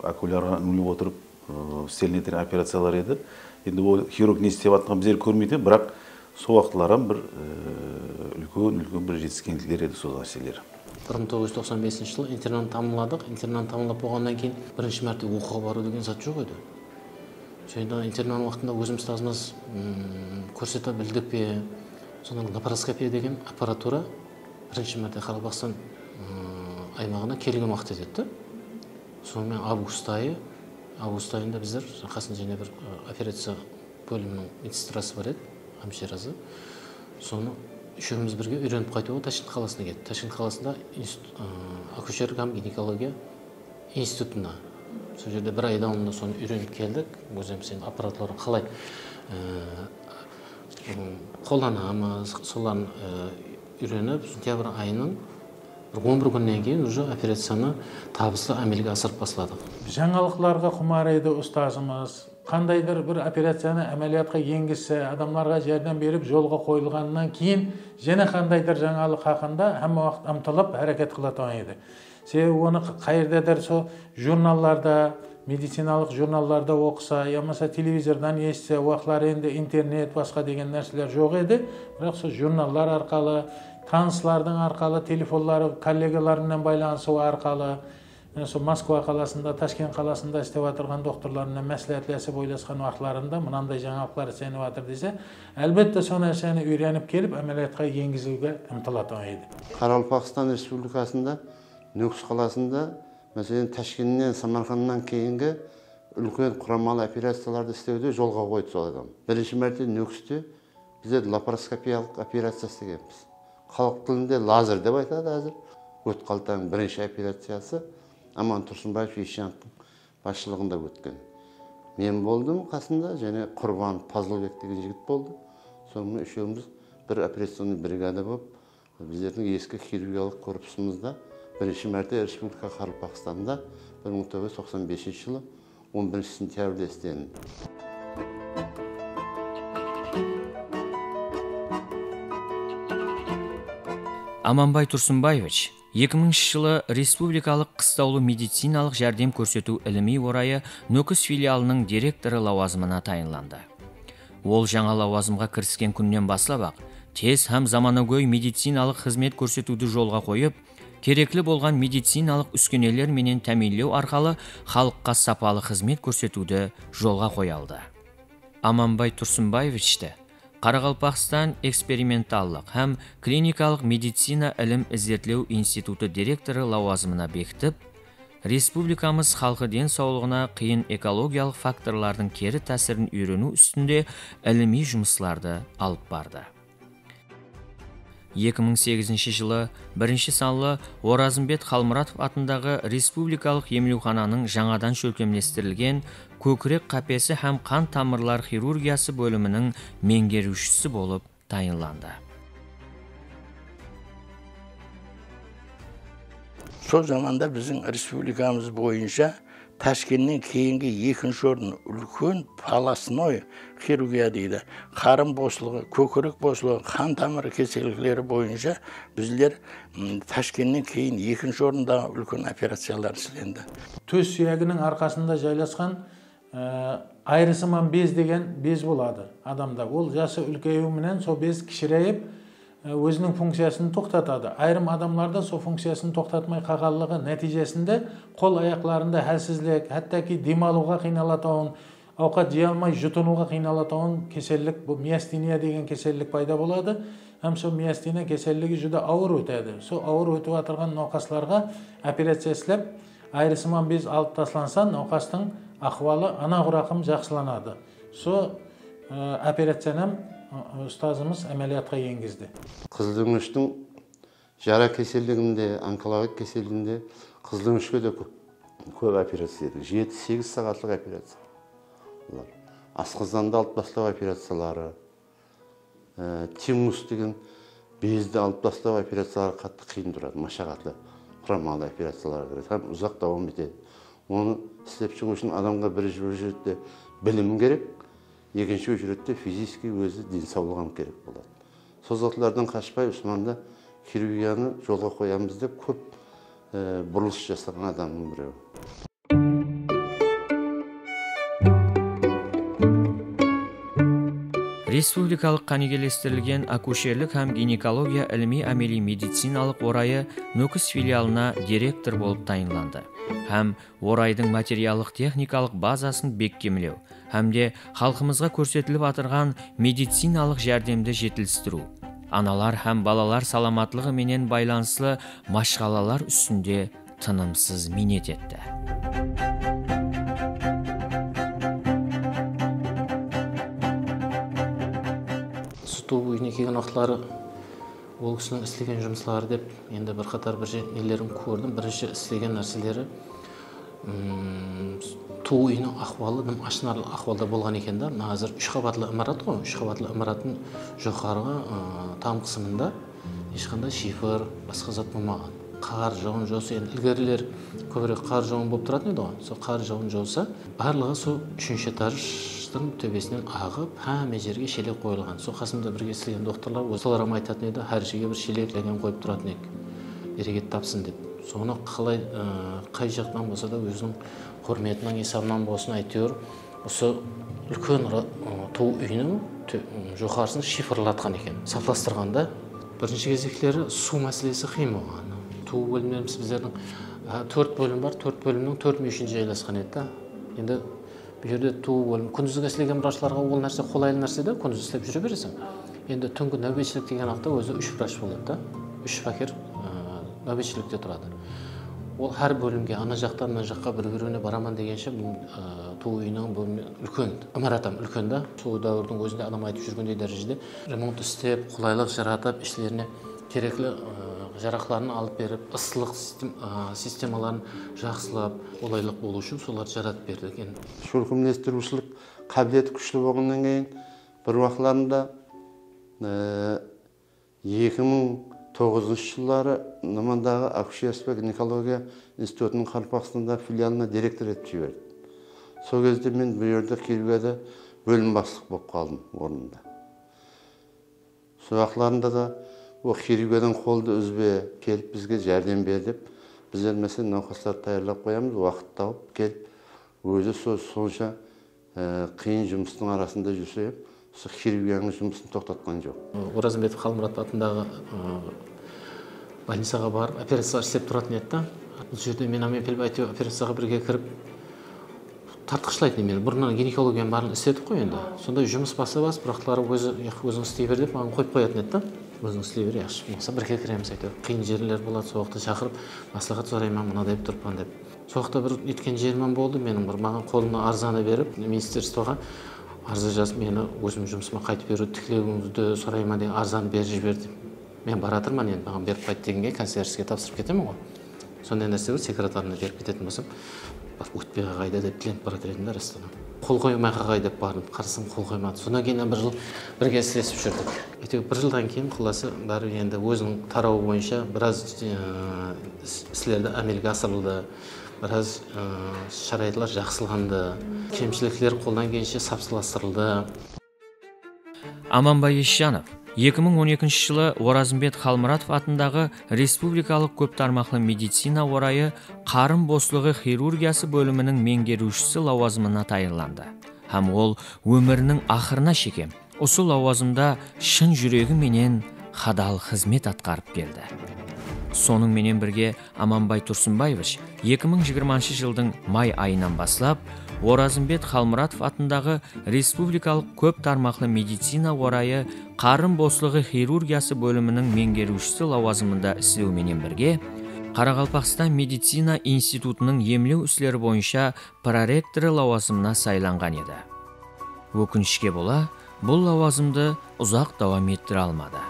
Speaker 12: окулярға үңіліп отырып істелінетін операциялар еді. Енді ол хирург не істеп жатқанын біздер көрмейді, бірақ сол уақытлардан бір үлкен бір жетіскендіктер еді сол нәрселер.
Speaker 9: 1995 жылы интернат тамамладық. Интернат тамамлап болғаннан кейін бірінші мәрте оқуға бару деген зат жоқ еді. Сонда интернат уақытында өзіміз тазымыз көрсете білдік пе, сонан лапароскопия деген аппаратура бірінші мәрте Қарақалпақстан аймағына келген уақыт еді. Сонымен август айында біздер қасында және бір операция бөлімінің медсестрасы бар еді, хемширасы. Соны үшеуміз бірге үйреніп қайтуға Ташкент қаласына кетті. Ташкент қаласында акушерлік һәм гинекология институтына. Сол жерде бір ай давамында соны үйреніп келдік. Өзіміз енді аппаратураны қалай қолданамыз, соларын үйреніп, сентябрь айының 11 күннен кейін уже операцияны табысты әмелге асырып басладық.
Speaker 8: Жаңалықтарға құмар еді ұстазымыз. Қандайдыр бір операцияны әмелиятқа енгізсе, адамларға жәрдем беріп жолға қойылғаннан кейін, және қандайдыр жаңалық хақында әмі уақыт ұмтылып әрекет қылатын еді. Себебі оны қайырдадыр со журналларда, медициналық журналларда оқыса, ямаса телевизордан естісе, уақытлар енді интернет, басқа деген нәрселер жоқ еді. Бірақ со журналлар арқалы, таныстылардың арқалы, телефонлары, коллегаларымен байланысу арқалы, сол Москва қаласында, Ташкент қаласында істеп отырған докторлармен мәслихатласып ойласқан уақытларында мынандай жаңалықтар істеліп жатыр десе, әлбетте сол нәрсені үйреніп келіп әмелиятқа енгізуге ұмтылатын еді.
Speaker 11: Қарақалпақстан Республикасында Нүкіс қаласында, мәселен Ташкеннен, Самарқаннан кейінгі үлкен құрамалы операцияларды істеуде жолға қойды сол адам. Бірінші мәрте Нүкісте біздер лапароскопиялық операция істегенбіз. Халық тілінде лазер деп айтады әзір. Өт қалтаның бірінші операциясы Аман Тұрсынбаев Ишановтың басшылығында өткен. Мен болдым қасында, және Құрбан Пазылбек деген жігіт болды. Сонымен үшеуміз бір операционный бригада болып, біздердің ескі хирургиялық корпусымызда бірінші мәрте Республика Қарақалпақстанда 1995 жылы 11 сентябрьде істелінді.
Speaker 2: Аманбай Тұрсынбаевич 2000 жылы республикалық қыстаулы медициналық жәрдем көрсету іліми орайы Нүкіс филиалының директоры лауазымына тайынланды. Ол жаңа лауазымға кіріскен күннен бастап, тез һәм заманауи медициналық қызмет көрсетуді жолға қойып, кереклі болған медициналық үскенелер менен тәминлеу арқалы халыққа сапалы қызмет көрсетуді жолға қойылды. Аманбай Тұрсынбаевичті Қарақалпақстан эксперименталлық һәм клиникалық медицина ілім іздетлеу институты директоры лауазымына бекітіп, республикамыз халқы денсаулығына қиын экологиялық факторлардың кері тәсірін үйрену үстінде іліми жұмысларды алып барды. 2008 жылы бірінші санлы Оразымбет Қалмұратов атындағы республикалық емеухананың жаңадан шөлкемлестірілген көкірек қапесі һәм қан тамырлар хирургиясы бөлімінің меңгерушісі болып тайынланды.
Speaker 15: Сол заманда біздің республикамыз бойынша Ташкеннен кейінгі екінші орын үлкен полостной хирургия дейді. Қарын босылығы, көкірек босылығы, қан тамыры кеселіктері бойынша біздер Ташкеннен кейін екінші орында үлкен операциялар істелінді.
Speaker 8: Төс сүйегінің арқасында жайласқан айрысыман без деген без болады адамда. Ол жасы үлкеюіменен сол без кішірейіп, өзінің функциясын тоқтатады. Айрым адамларда сол функциясын тоқтатмай қалғанлығы нәтижесінде қол аяқтарында хәлсізлік, хәттәки демалуға қиналатауын, ауқат жей алмай жұтынуға қиналатауын кеселlik, бұл миастения деген кеселlik пайда болады. Һәм сол миастения кеселлігі жүді ауыр өтеді. Сол ауыр өтіп отырған науқасларға операция істеп, айрысыман без алып тасланса, науқастың ахвалы анағұрақым жақсыланады. Сол операцияны ұстазымыз әмәлиятқа енгізді.
Speaker 11: Қыздың жара кеселдігінде, онкология кеселдігінде қызылөңішке де көп операция еді. 7-8 сағатлық операция. Асқазанды алып тастау операциялары, тимус деген безді алып тастау операциялары қатты қиын тұрады, машағатлы, құрамалы операциялар керек, һәм ұзақ давам етеді. Оны істеп шығу үшін адамға бірінші ретте білім керек, екінші ретте физически өзі денсаулығын керек болады. Созақлардан қашпай Усманда хирургияны жолға қоямыз деп көп бұрылыс жасаған адамның біреуі.
Speaker 2: Республикалық қанегелестірілген акушерлік һәм гинекология ilmi әмели медициналық орайы Нөкіс филиалына директор болып тайынланды. Һәм орайдың материалдық техникалық базасын бекемлеу, һәмде халқымызға көрсетіліп атырған медициналық жәрдемді жетілдіру, аналар һәм балалар саламатлығы менен байланыслы машғалалар үстінде тынымсыз минет етті.
Speaker 9: Туу үйіне келген вақытлары ол кісінің істеген жұмыслары деп енді бір қатар бір нелерін көрдім. Бірінші істеген нәрселері туу үйінің ахвалы дым ашынарлы ахвалда болған екен да. Қазір 3 қабатлы имарат қой. 3 қабатлы имараттың жоғарғы там қысымында ешқандай шифр, басқа зат болмаған. Қар жауын жауса, енді ілгерілер көбірек қар жауын болып тұратын еді ғой. Сол қар жауын жауса, барлығы сол 3-ші этаждың төбесінен ағып, һәме жерге шелек қойылған. Сол қасымда бірге істеген докторлар солар айтатын еді, әр жерге бір шелеклеген қойып тұратын еді. Берекет тапсын деп. Соны қалай қай жақтан болса да өзінің құрметінің есабынан болсын әйтеуір, осы үлкен туу үйінің жоғарысын шифрлатқан екен. Сафластырғанда бірінші кезектері су мәселесі қиын болған. Туу бөлімдеріміз біздердің 4 бөлім бар, 4 бөлімнің 4 мүйішін жайласқан еді. Енді бұл жерде туу бөлім күндізгі істеген врачтарға ол нәрсе қолайлы нәрсе да, күндіз істеп жүре бересің. Енді түнгі нәубетшілік деген вақытта өзі 3 врач болады да, 3 факир нәубетшілікте тұрады. Ол әр бөлімге ана жақтан мына жаққа бір-біріне бараман дегенше бұл туу үйінің үлкен, имаратам үлкен да. Сол дәуірдің өзінде адам айтып жүргендей дәрежеде ремонт істеп, қолайлық жаратып, іштеріне керекті жарақларын алып беріп, ыстылық системаларын жақсылап, қолайлық болу үшін соларды жаратып берді екен.
Speaker 11: Шөлкімлестірушілік қабілеті күшті болғаннан кейін бір уақытларында 2009 жылдары Намандағы акушерство гинекология институтының Қарпақстанда филиалына директор етіп жіберді. Сол кезде мен бұл жерде хирургияда бөлім бастық болып қалдым орнында. Сол уақытларында да ол хирургиядан қолды үзбе келіп бізге жәрдем бер деп, біздер мәселен науқастарды даярлап қоямыз, уақыт тауып келіп, өзі сонша қиын жұмыстың арасында жүрсе, осы хирургияның жұмысын тоқтатқан жоқ.
Speaker 9: Оразымбетов Қалмұрат атындағы больницаға барып, операциялар істеп тұратын еді. Бұл жерде мен амепел әйтеуір операцияға бірге кіріп тартқышлайтын мен. Бұрыннан гинекологияның барын істедік қой енді. Сондай жұмыс басы-бас, бірақтылары өзің істей бер деп маған қойып қоятын еді. Өзің істей бер, яқшы болса бірге кіреміз әйтеуір. Қиын жерлер болады, сол уақытта шақырып, маслихат сұраймын, мынадай тұрпан деп. Сол уақытта бір неткен жерім болды, менің бір маған қолымна арзаны беріп, министерствоға арызы жазып, мені өзім жұмысыма қайтып беру, тікілеуіңізді сұраймын деген арзаны беріп жіберді. Мен баратырмын, енді маған беріп қайт дегенге консьержге тапсырып кетемін ғой. Сондай нәрсе бар, секретарына беріп кететін болсам, өтпей қайда деп тіленіп барат едім да растана. Қол қоймай қағай деп бардым, қарасам қол қоймады. Содан кейін бір жыл бірге істесіп жүрдік. Әйтеуір бір жылдан кейін құласы бәрі енді өзінің тарауы бойынша біраз істерді әмелге асырылды. Біраз шарайтлар жақсыланды, кемшіліктер қолдан келгенше сапсыластырылды.
Speaker 2: Аманбай Исжанов 2012 жылы Оразымбет Қалмұратов атындағы Республикалық көп тармақлы медицина орайы қарын бослығы хирургиясы бөлімінің меңгерушісі лауазымына тағайындалды. Һәм ол өмірінің ақырына шейін осы лауазымда шын жүрегі менен хадал қызмет атқарып келді. Соның менен бірге Аманбай Тұрсынбаевич 2020 жылдың май айынан бастап Оразымбет Қалмұратов атындағы Республикалық көп тармақлы медицина орайы қарын бослығы хирургиясы бөлімінің меңгерушісі лауазымында істеуменен бірге Қарақалпақстан медицина институтының емлеу ісілері бойынша проректоры лауазымына сайланған еді. Өкінішке бола, бұл лауазымды ұзақ давам еттіре алмады.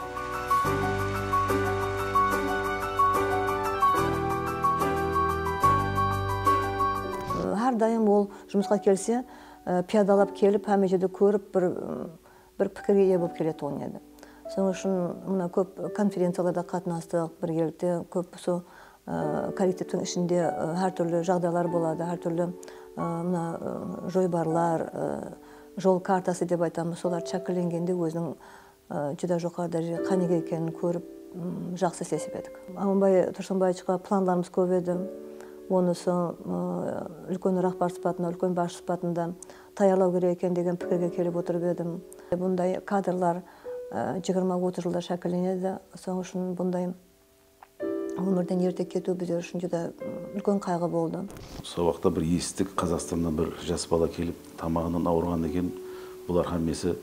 Speaker 4: әрдайым ол жұмысқа келсе пиадалап келіп әме жерде көріп бір пікірге ие болып келеді оны еді. Соның үшін мына көп конференцияларда қатынастық, біргелікте көп сол коллективтің ішінде әртүрлі жағдайлар болады, әртүрлі мына жойбарлар, жол картасы деп айтамыз, солар шәкіленгенде өзінің жүда жоғары дәрежеде қанеге екенін көріп жақсы сезіп едік. Аманбай Тұрсынбаевичқа планларымыз көп еді. Онысы үлкен рахбар сыпатында, үлкен басшы сыпатында таярлау керек екен деген пікірге келіп отырып едім. Бұндай кадрлар 20-30 жылда шәкіленеді. Соң үшін бұндай өмірден ерте кету біздер үшін жүда үлкен қайғы болды.
Speaker 12: Сол уақытта бір естік, Қазақстаннан бір жас бала келіп, тамағынан ауырған екен. Бұлар хаммесі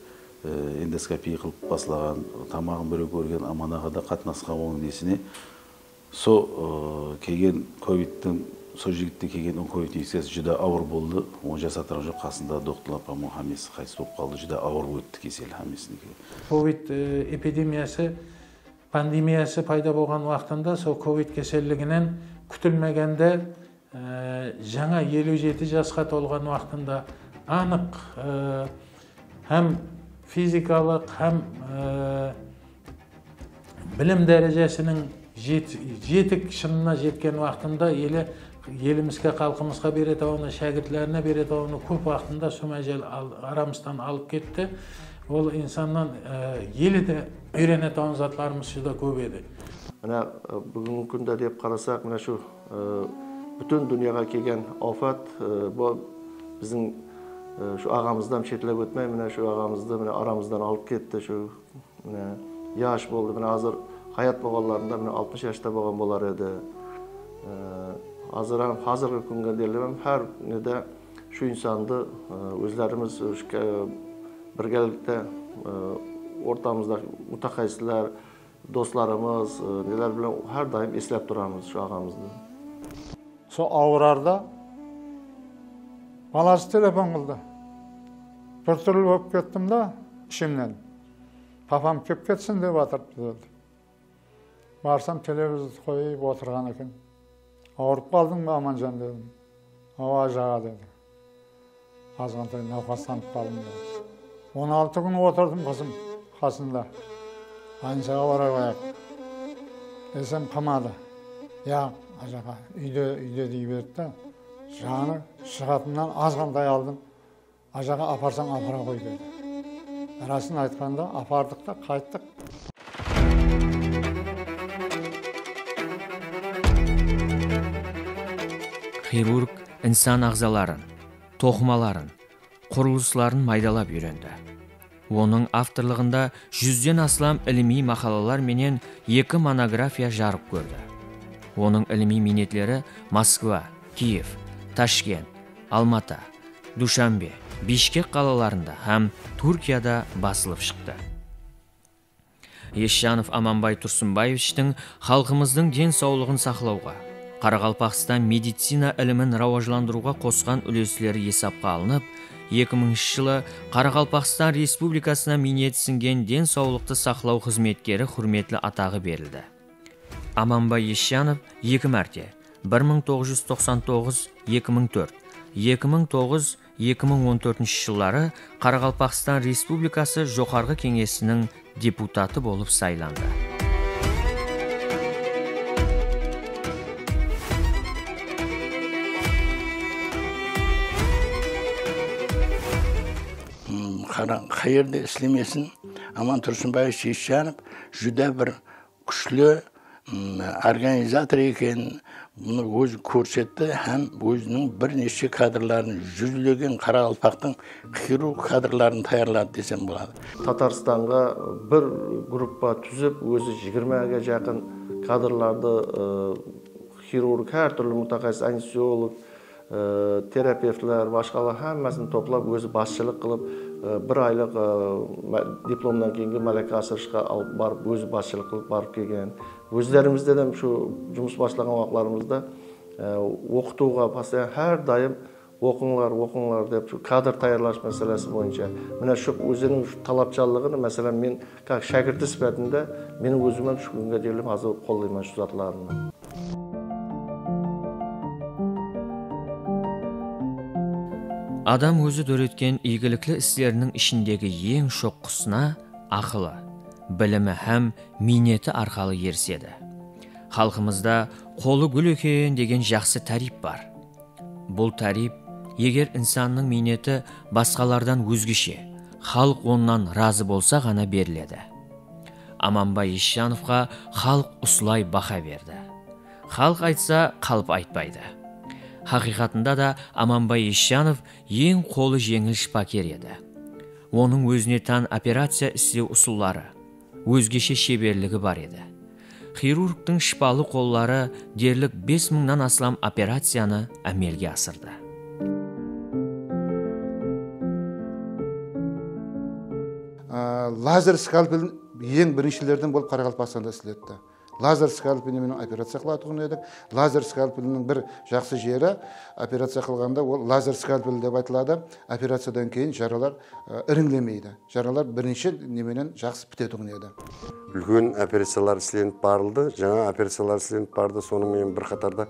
Speaker 12: эндоскопия қылып басылаған, тамағын біреу көрген, Аман ағада қатынасқан оның несіне. Со келген ковидтің, со жігітте келген ковид инфекциясы жүда ауыр болды. 10 жас атырған жоқ, қасында докторлар по-моему хаммесі қайтыс болып қалды. Жүда ауыр өтті кесел хаммесіне.
Speaker 8: Ковид эпидемиясы, пандемиясы пайда болған уақытында сол ковид кеселлігінен күтілмегенде жаңа 57 жасқа толған уақытында анық hem fizikалық, hem білім дәрежесінің жетік шынына жеткен уақытында елімізге, халқымызға береді, оны шәкіртлеріне береді, оны көп уақытында сүмәжел арамыздан алып кетті. Ол инсаннан елі де үйренетін затларымыз жүда көп еді.
Speaker 13: Мына бүгінгі күнде деп қарасақ, мына шу бүтін дүнияға келген афат, біздің şu ağamızdan şetlep ötmey, şu ağamızda aramızdan alıp ketdi, şu yaş boldu, hazır hayat boğanlarında 60 yaşta boğan bolar edi. Hazırgı günge delemem, her nede şu insandı özlerimiz birgelikte ortamızda mutakayisler, dostlarımız, neler bilen her daim eslep duramız şu ağamızda.
Speaker 16: Şu ağırarda balası telefon kıldı. Bir türlü болып kettim da işimden. Papam kep ketsin deb atırıp dedi. Barsam televizor koyup oturgan eken. Ağırıp kaldın mı Amancan dedim. Ava aşağı dedi. Azgantay nafaslanıp kaldım dedi. 16 gün oturdum kızım kasında. Aynısağa vara koyak. Desem kamadı. Ya acaba үйde deyip de жаңы шығатыннан азғандай алдым. Ажаға апарсаң апара қой деді. Расын айтқанда апардық та қайттық.
Speaker 2: Хирург insan ағзаларын, тоқымаларын, құрылысларын майдалап үйренді. Оның авторлығында 100-ден астам ilmi мақалалар менен 2 монография жарық көрді. Оның ilmi минетлері Москва, Киев, Ташкент, Алматы, Душанбе, Бишкек қалаларында һәм Түркияда басылып шықты. Ешжанов Аманбай Тұрсынбаевичтің халқымыздың денсаулығын сақлауға, Қарақалпақстан медицина ілімін рауажландыруға қосқан үлесілері есапқа алынып, 2000 жылы Қарақалпақстан Республикасына минет сіңген денсаулықты сақлау қызметкері құрметлі атағы берілді. Аманбай Ешжанов 2 мәрте 1999-2004, 2009-2014 жылдары Қарақалпақстан Республикасы Жоғарғы кеңесінің депутаты болып сайланды.
Speaker 15: Қайырды іслемесін Аман Тұрсынбаевич Ешжанов жүдә бір күшлі организатор екен, бұны өзі көрсетті, һәм өзінің бірнеше кадрларын, жүздеген Қарақалпақтың хирург кадрларын таярлады десем болады.
Speaker 13: Татарстанға бір группа түзіп, өзі 20-ге жақын кадрларды хирург, әртүрлі мұтақайсыз анестезиолог, терапевтлер, башқалар һәммәсін топлап, өзі басшылық қылып, бір айлық дипломнан кейінгі мәләке асырышқа алып барып, өзі басшылық қылып барып келген. Өздерімізде де шу жұмыс башлаған уақытларымызда оқытуға постоянно әр дайым оқыңлар деп кадр таярлаш мәселесі бойынша. Міне шу өзінің талапчаллығын, мәселен мен шәкірті сипатында менің өзімнен шу күнге дейін азыр қолдаймын шу затларына.
Speaker 2: Адам өзі дөреткен игіліклі істерінің ішіндегі ең шоққысына ақылы, білімі һәм минеті арқалы ерседі. Халқымызда қолы гүл екен деген жақсы тәріп бар. Бұл тәріп, егер инсанның минеті басқалардан өзгеше, халық оннан разы болса ғана беріледі. Аманбай Исжановқа халық ұсылай бақа берді. Халық айтса, қалып айтпайды. Хақиқатында да Аманбай Исжанов ең қолы жеңіл шпакер еді. Оның өзіне тән операция істеу ұсулары, өзгеше шеберлігі бар еді. Хирургтың шпалы қоллары дерлік 5000-нан астам операцияны әмелге асырды.
Speaker 7: Лазер скальпел ең біріншілерден болып Қарақалпақстанда істелетті. Лазер скальпелмен операция қылатын едік. Лазер скальпелінің бір жақсы жері операция қылғанда ол лазер скальпел деп айтылады. Операциядан кейін жаралар іріңлемейді. Жаралар бірінші неменен жақсы бітетін еді.
Speaker 5: Үлкен операциялар істелініп барылды. Жаңа операциялар істелініп барды. Сонымен бір қатарда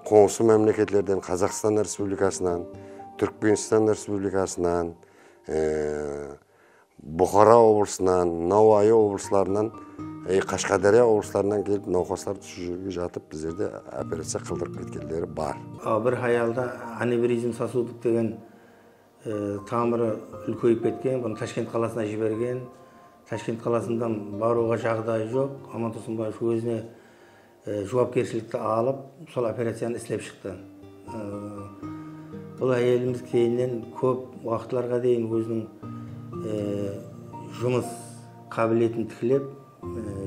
Speaker 5: қоңсы мемлекетлерден, Қазақстан Республикасынан, Түркменстан Республикасынан, Бұхара облысынан, Науайы облыстарынан, Қашқадария облыстарынан келіп, науқастар жүрге жатып, біздерде операция қылдырып кеткендері бар.
Speaker 3: Бір хаялда аневризм сосудық деген тамыры үлкейіп кеткен, бұны Ташкент қаласына жіберген. Ташкент қаласынан баруға жағдайы жоқ. Аман Тұрсынбаев өзіне жауапкершілікті алып, сол операцияны істеп шықты. Бұл әйеліміз кейіннен көп уақытларға дейін өзінің жұмыс қабілетін тікілеп,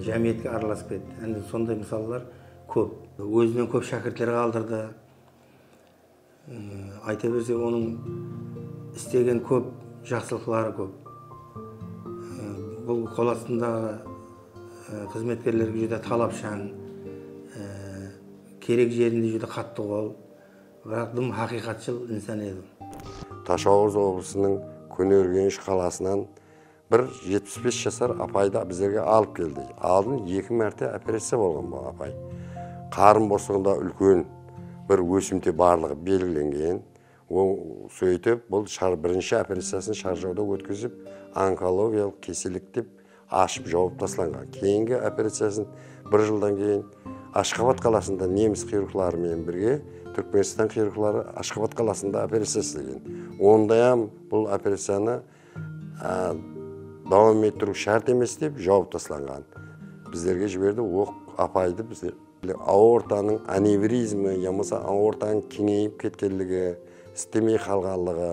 Speaker 3: жәмиетке араласып кетті. Сондай мысалдар көп. Өзінен көп шәкірттер қалдырды. Айта берсе, оның істеген көп жақсылықтары көп. Бұл қол астындағы қызметкерлерге жүде талапшаң, керек жерінде жүде қатты қол, бірақ дым хақиқатшыл инсан еді.
Speaker 5: Ташауыз облысының Көнерген қаласынан бір 75 жасар апайды біздерге алып келді. Алдын 2 мәрте операция болған бұл апай. Қарын босығында үлкен бір өсімте барлығы белгіленген. Ол сөйтіп, бұл бірінші операциясын шаржауда өткізіп, онкологиялық кеселік деп ашып жауып тасланған. Кейінгі операциясын бір жылдан кейін Ашқабат қаласында неміс хирургларымен бірге Түркменстан хирурглары Ашқабат қаласында операция істеген. Ондайам бұл операцияны давам еттіру шарт емес деп жауып тасланған. Біздерге жіберді, оқ апайды біздер аортаның аневризмі, ямаса аортаның кеңейіп кеткенлігі, істемей қалғанлығы,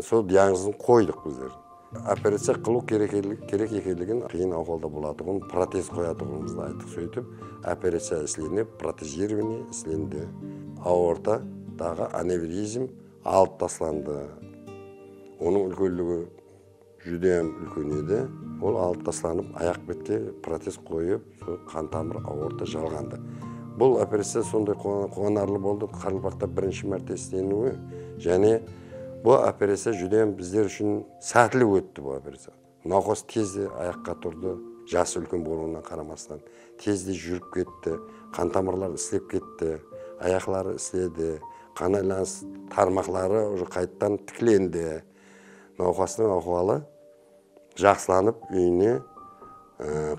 Speaker 5: сол диагнозын қойдық біздер. Операция қылу керек екенлігін қиын ахуалда болатығын, протез қоятығымызды айттық. Сөйтіп, операция істелініп, протезирование істелінді. Аортадағы аневризм алып тасланды. Оның үлкенлігі жүдем үлкен еді. Ол алып тасланып, аяқ бетке протез қойып, қан тамыры аорта жалғанды. Бұл операция сондай қуанарлы болды. Қарақалпақта бірінші мәрте істелінуі, және бұл операция жүдем біздер үшін сәтілі өтті бұл операция. Науқас тезде аяққа тұрды, жасы үлкен болуына қарамастан. Тезде жүріп кетті, қан тамырлары істеп кетті, аяқлары істеді, қан айланыс тармақлары қайттан тікленді. Науқастың ахуалы жақсыланып, үйіне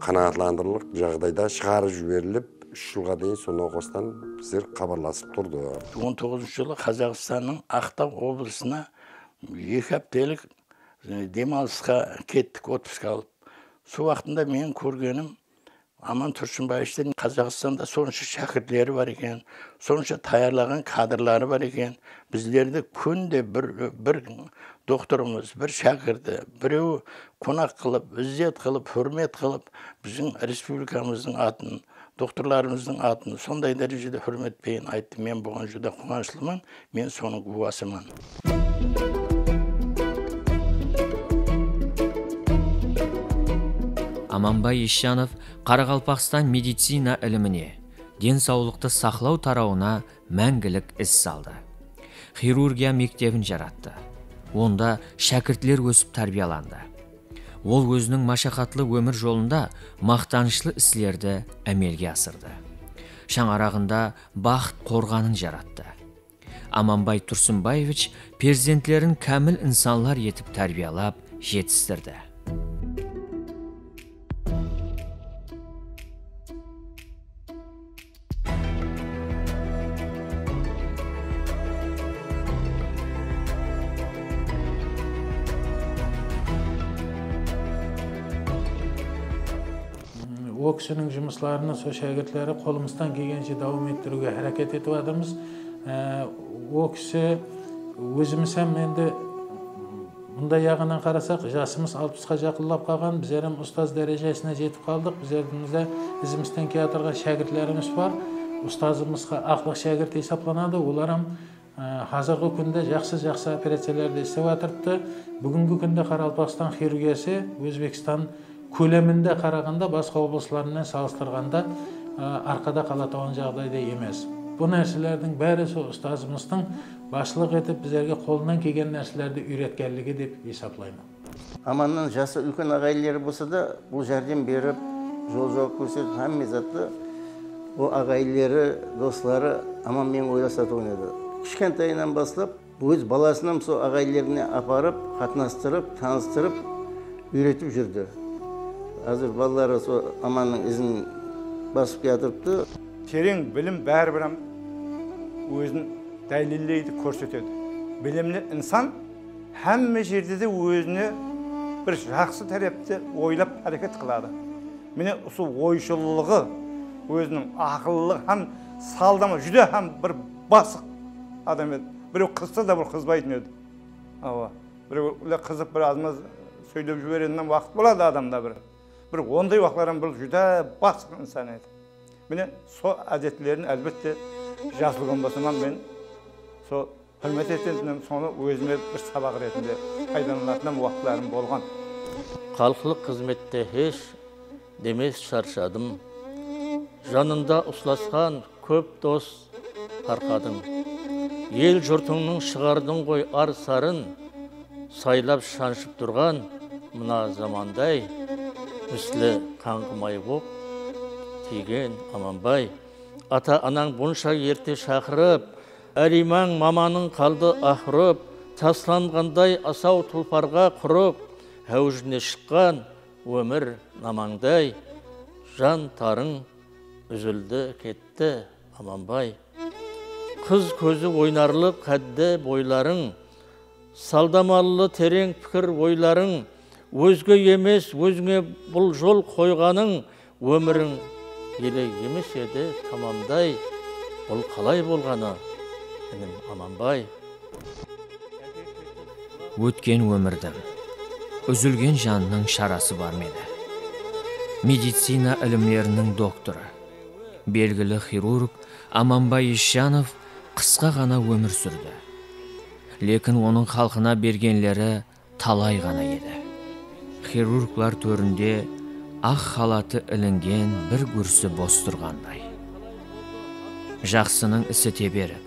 Speaker 5: қанағатландырылық жағдайда шығарып жіберіліп, 3 жылға дейін сол науқастан біздер хабарласып тұрды.
Speaker 15: 19 жылы Қазақстанның Ақтау облысына 2 апталық демалысқа кеттік, отпуск алып. Сол уақытында мен көргенім Аман Тұрсынбаевтың Қазақстанда сонша шәкіртлері бар екен, сонша таярлаған кадрлары бар екен. Біздерді күнде бір докторымыз, бір шәкірді, біреу қонақ қылып, ізет қылып, хүрмет қылып, біздің республикамыздың атын, докторларымыздың атын сондай дәрежеде хүрметпейін айтты. Мен бұған жүде қуаныштымын, мен соның куәсімін.
Speaker 2: Аманбай Исжанов Қарақалпақстан медицина іліміне, денсаулықты сақлау тарауына мәңгілік із салды. Хирургия мектебін жаратты. Онда шәкіртлер өсіп тәрбияланды. Ол өзінің машақатлы өмір жолында мақтанышлы істерді әмелге асырды. Шаңарағында бақыт қорғанын жаратты. Аманбай Турсунбаевич перзентлерін кәміл инсанлар етіп тәрбиялап, жетістірді.
Speaker 8: О кісінің жұмысларына сол шәкіртлері қолымыздан келгенше давам еттіруге әрекет етіп жатырмыз. О кісі өзіміз енді мұндай жағынан қарасақ, жасымыз 60-қа жақындап қалған, біздерім ұстаз дәрежесіне жетіп қалдық. Біздерімізде ізімізден келе шәкіртлеріміз бар. Ұстазымызға ақлық шәкірт есептелінеді. Оларым қазіргі күнде жақсы операцияларды істеп жатырды. Бүгінгі күнде Қарақалпақстан хирургиясы Өзбекстан көлемінде қарағанда басқа облыстармен салыстырғанда арқада қалатын жағдайда емес. Бұл нәрселердің бәрі сол ұстазымыздың басшылық етіп біздерге қолынан келген нәрселерді үйреткенлігі деп есептеймін.
Speaker 14: Аманның жасы үлкен ағайлары болса да, бұл жәрдем беріп, жол көрсетіп, һәмме затты ол ағайлары, достары Аманмен ойласады ойнады. Кішкентайынан бастап, өз баласынан сол ағайларына апарып, қатынастырып, таныстырып, үйретіп жүрді. Қазір балалары сол Аманның ізін басып келатырыпты.
Speaker 6: Терең білім бәрібір өзін дәлелдейді, көрсетеді. Білімді инсан әмме жерде де өзіне бір жақсы тарапты ойлап әрекет қылады. Міне осы ойшылығы, өзінің ақыллығы һәм салдамы жүде һәм бір басық адам еді. Біреу қызса да бір қызбайтын еді. Біреу қызып бір азмаз сөйлеп жіберетін уақыт болады адамда бір. Бір ондай уақытлардан бір жүде басық инсан еді. Міне сол әдетлерін әлбетте жасылған болсам мен сол hürmet ettiğimden sonra özüme bir sabak retinde faydalanatından uaqtlarım bolğan.
Speaker 10: Халқылық қызметте еш демес шаршадым. Жанында ұсласқан көп дос тарқадың. Ел жұртыңның шығардың ғой ар сарын, сайлап шаншып тұрған мына замандай, мүслі қаңғымай боп, тиген Аманбай. Ата-анаң бұнша ерте шақырып, әримаң маманың қалды ахырып, тасланғандай асау тұлпарға құрып, әужіне шыққан өмір намаңдай, жан тарың үзілді кетті Аманбай. Қыз көзі ойнарлық қадды бойларың, салдамалылы терең пікір ойларың, өзге емес өзіңе бұл жол қойғаның, өмірің елі емес еді тамамдай, бұл қалай болғаны, інім Аманбай.
Speaker 2: Өткен өмірдің, үзілген жанның шарасы бар меді. Медицина ілімлерінің докторы, белгілі хирург Аманбай Ишанов қысқа ғана өмір сүрді. Лекін оның халқына бергенлері талай ғана еді. Хирурглар төрінде ақ халаты ілінген бір күрсі бос тұрғандай. Жақсының ісі теберік,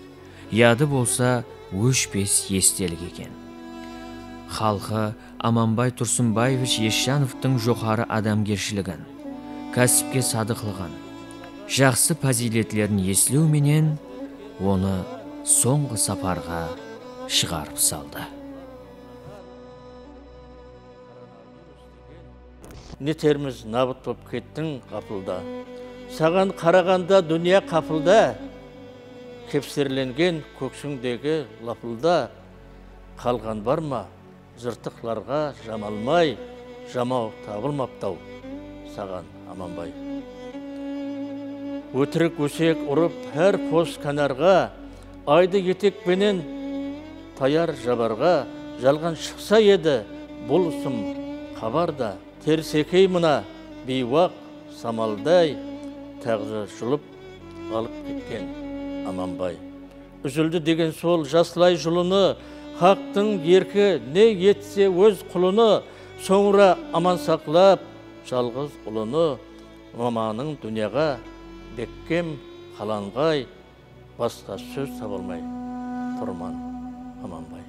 Speaker 2: яды болса өшпес естелік екен. Халқы Аманбай Турсунбаевич Ишановтың жоғары адамгершілігін, кәсіпке садықлығын, жақсы пазилетлерін еслеу менен оны соңғы сапарға шығарып салды.
Speaker 10: Нетерміз набыт боп кеттің қапылда. Саған қарағанда дүния қапылда, кепсерленген көксіңдегі лапылда. Қалған бар ма, жыртықларға жамалмай, жамау табылмаптау саған Аманбай. Өтірік өсек ұрып әр пос канарға, айды етекпенен таяр жабарға, жалған шықса еді бұл сұм хабарда. Терсекей мұна бейуақ самалдай, тағзы жұлып алып кеткен Аманбай. Үзілді деген сол жаслай жұлыны, хақтың еркі не етсе өз құлыны, соңыра аман сақлап жалғыз ұлыны, маманың дүнияға беккем қаланғай, басқа сөз табылмай тұрман Аманбай.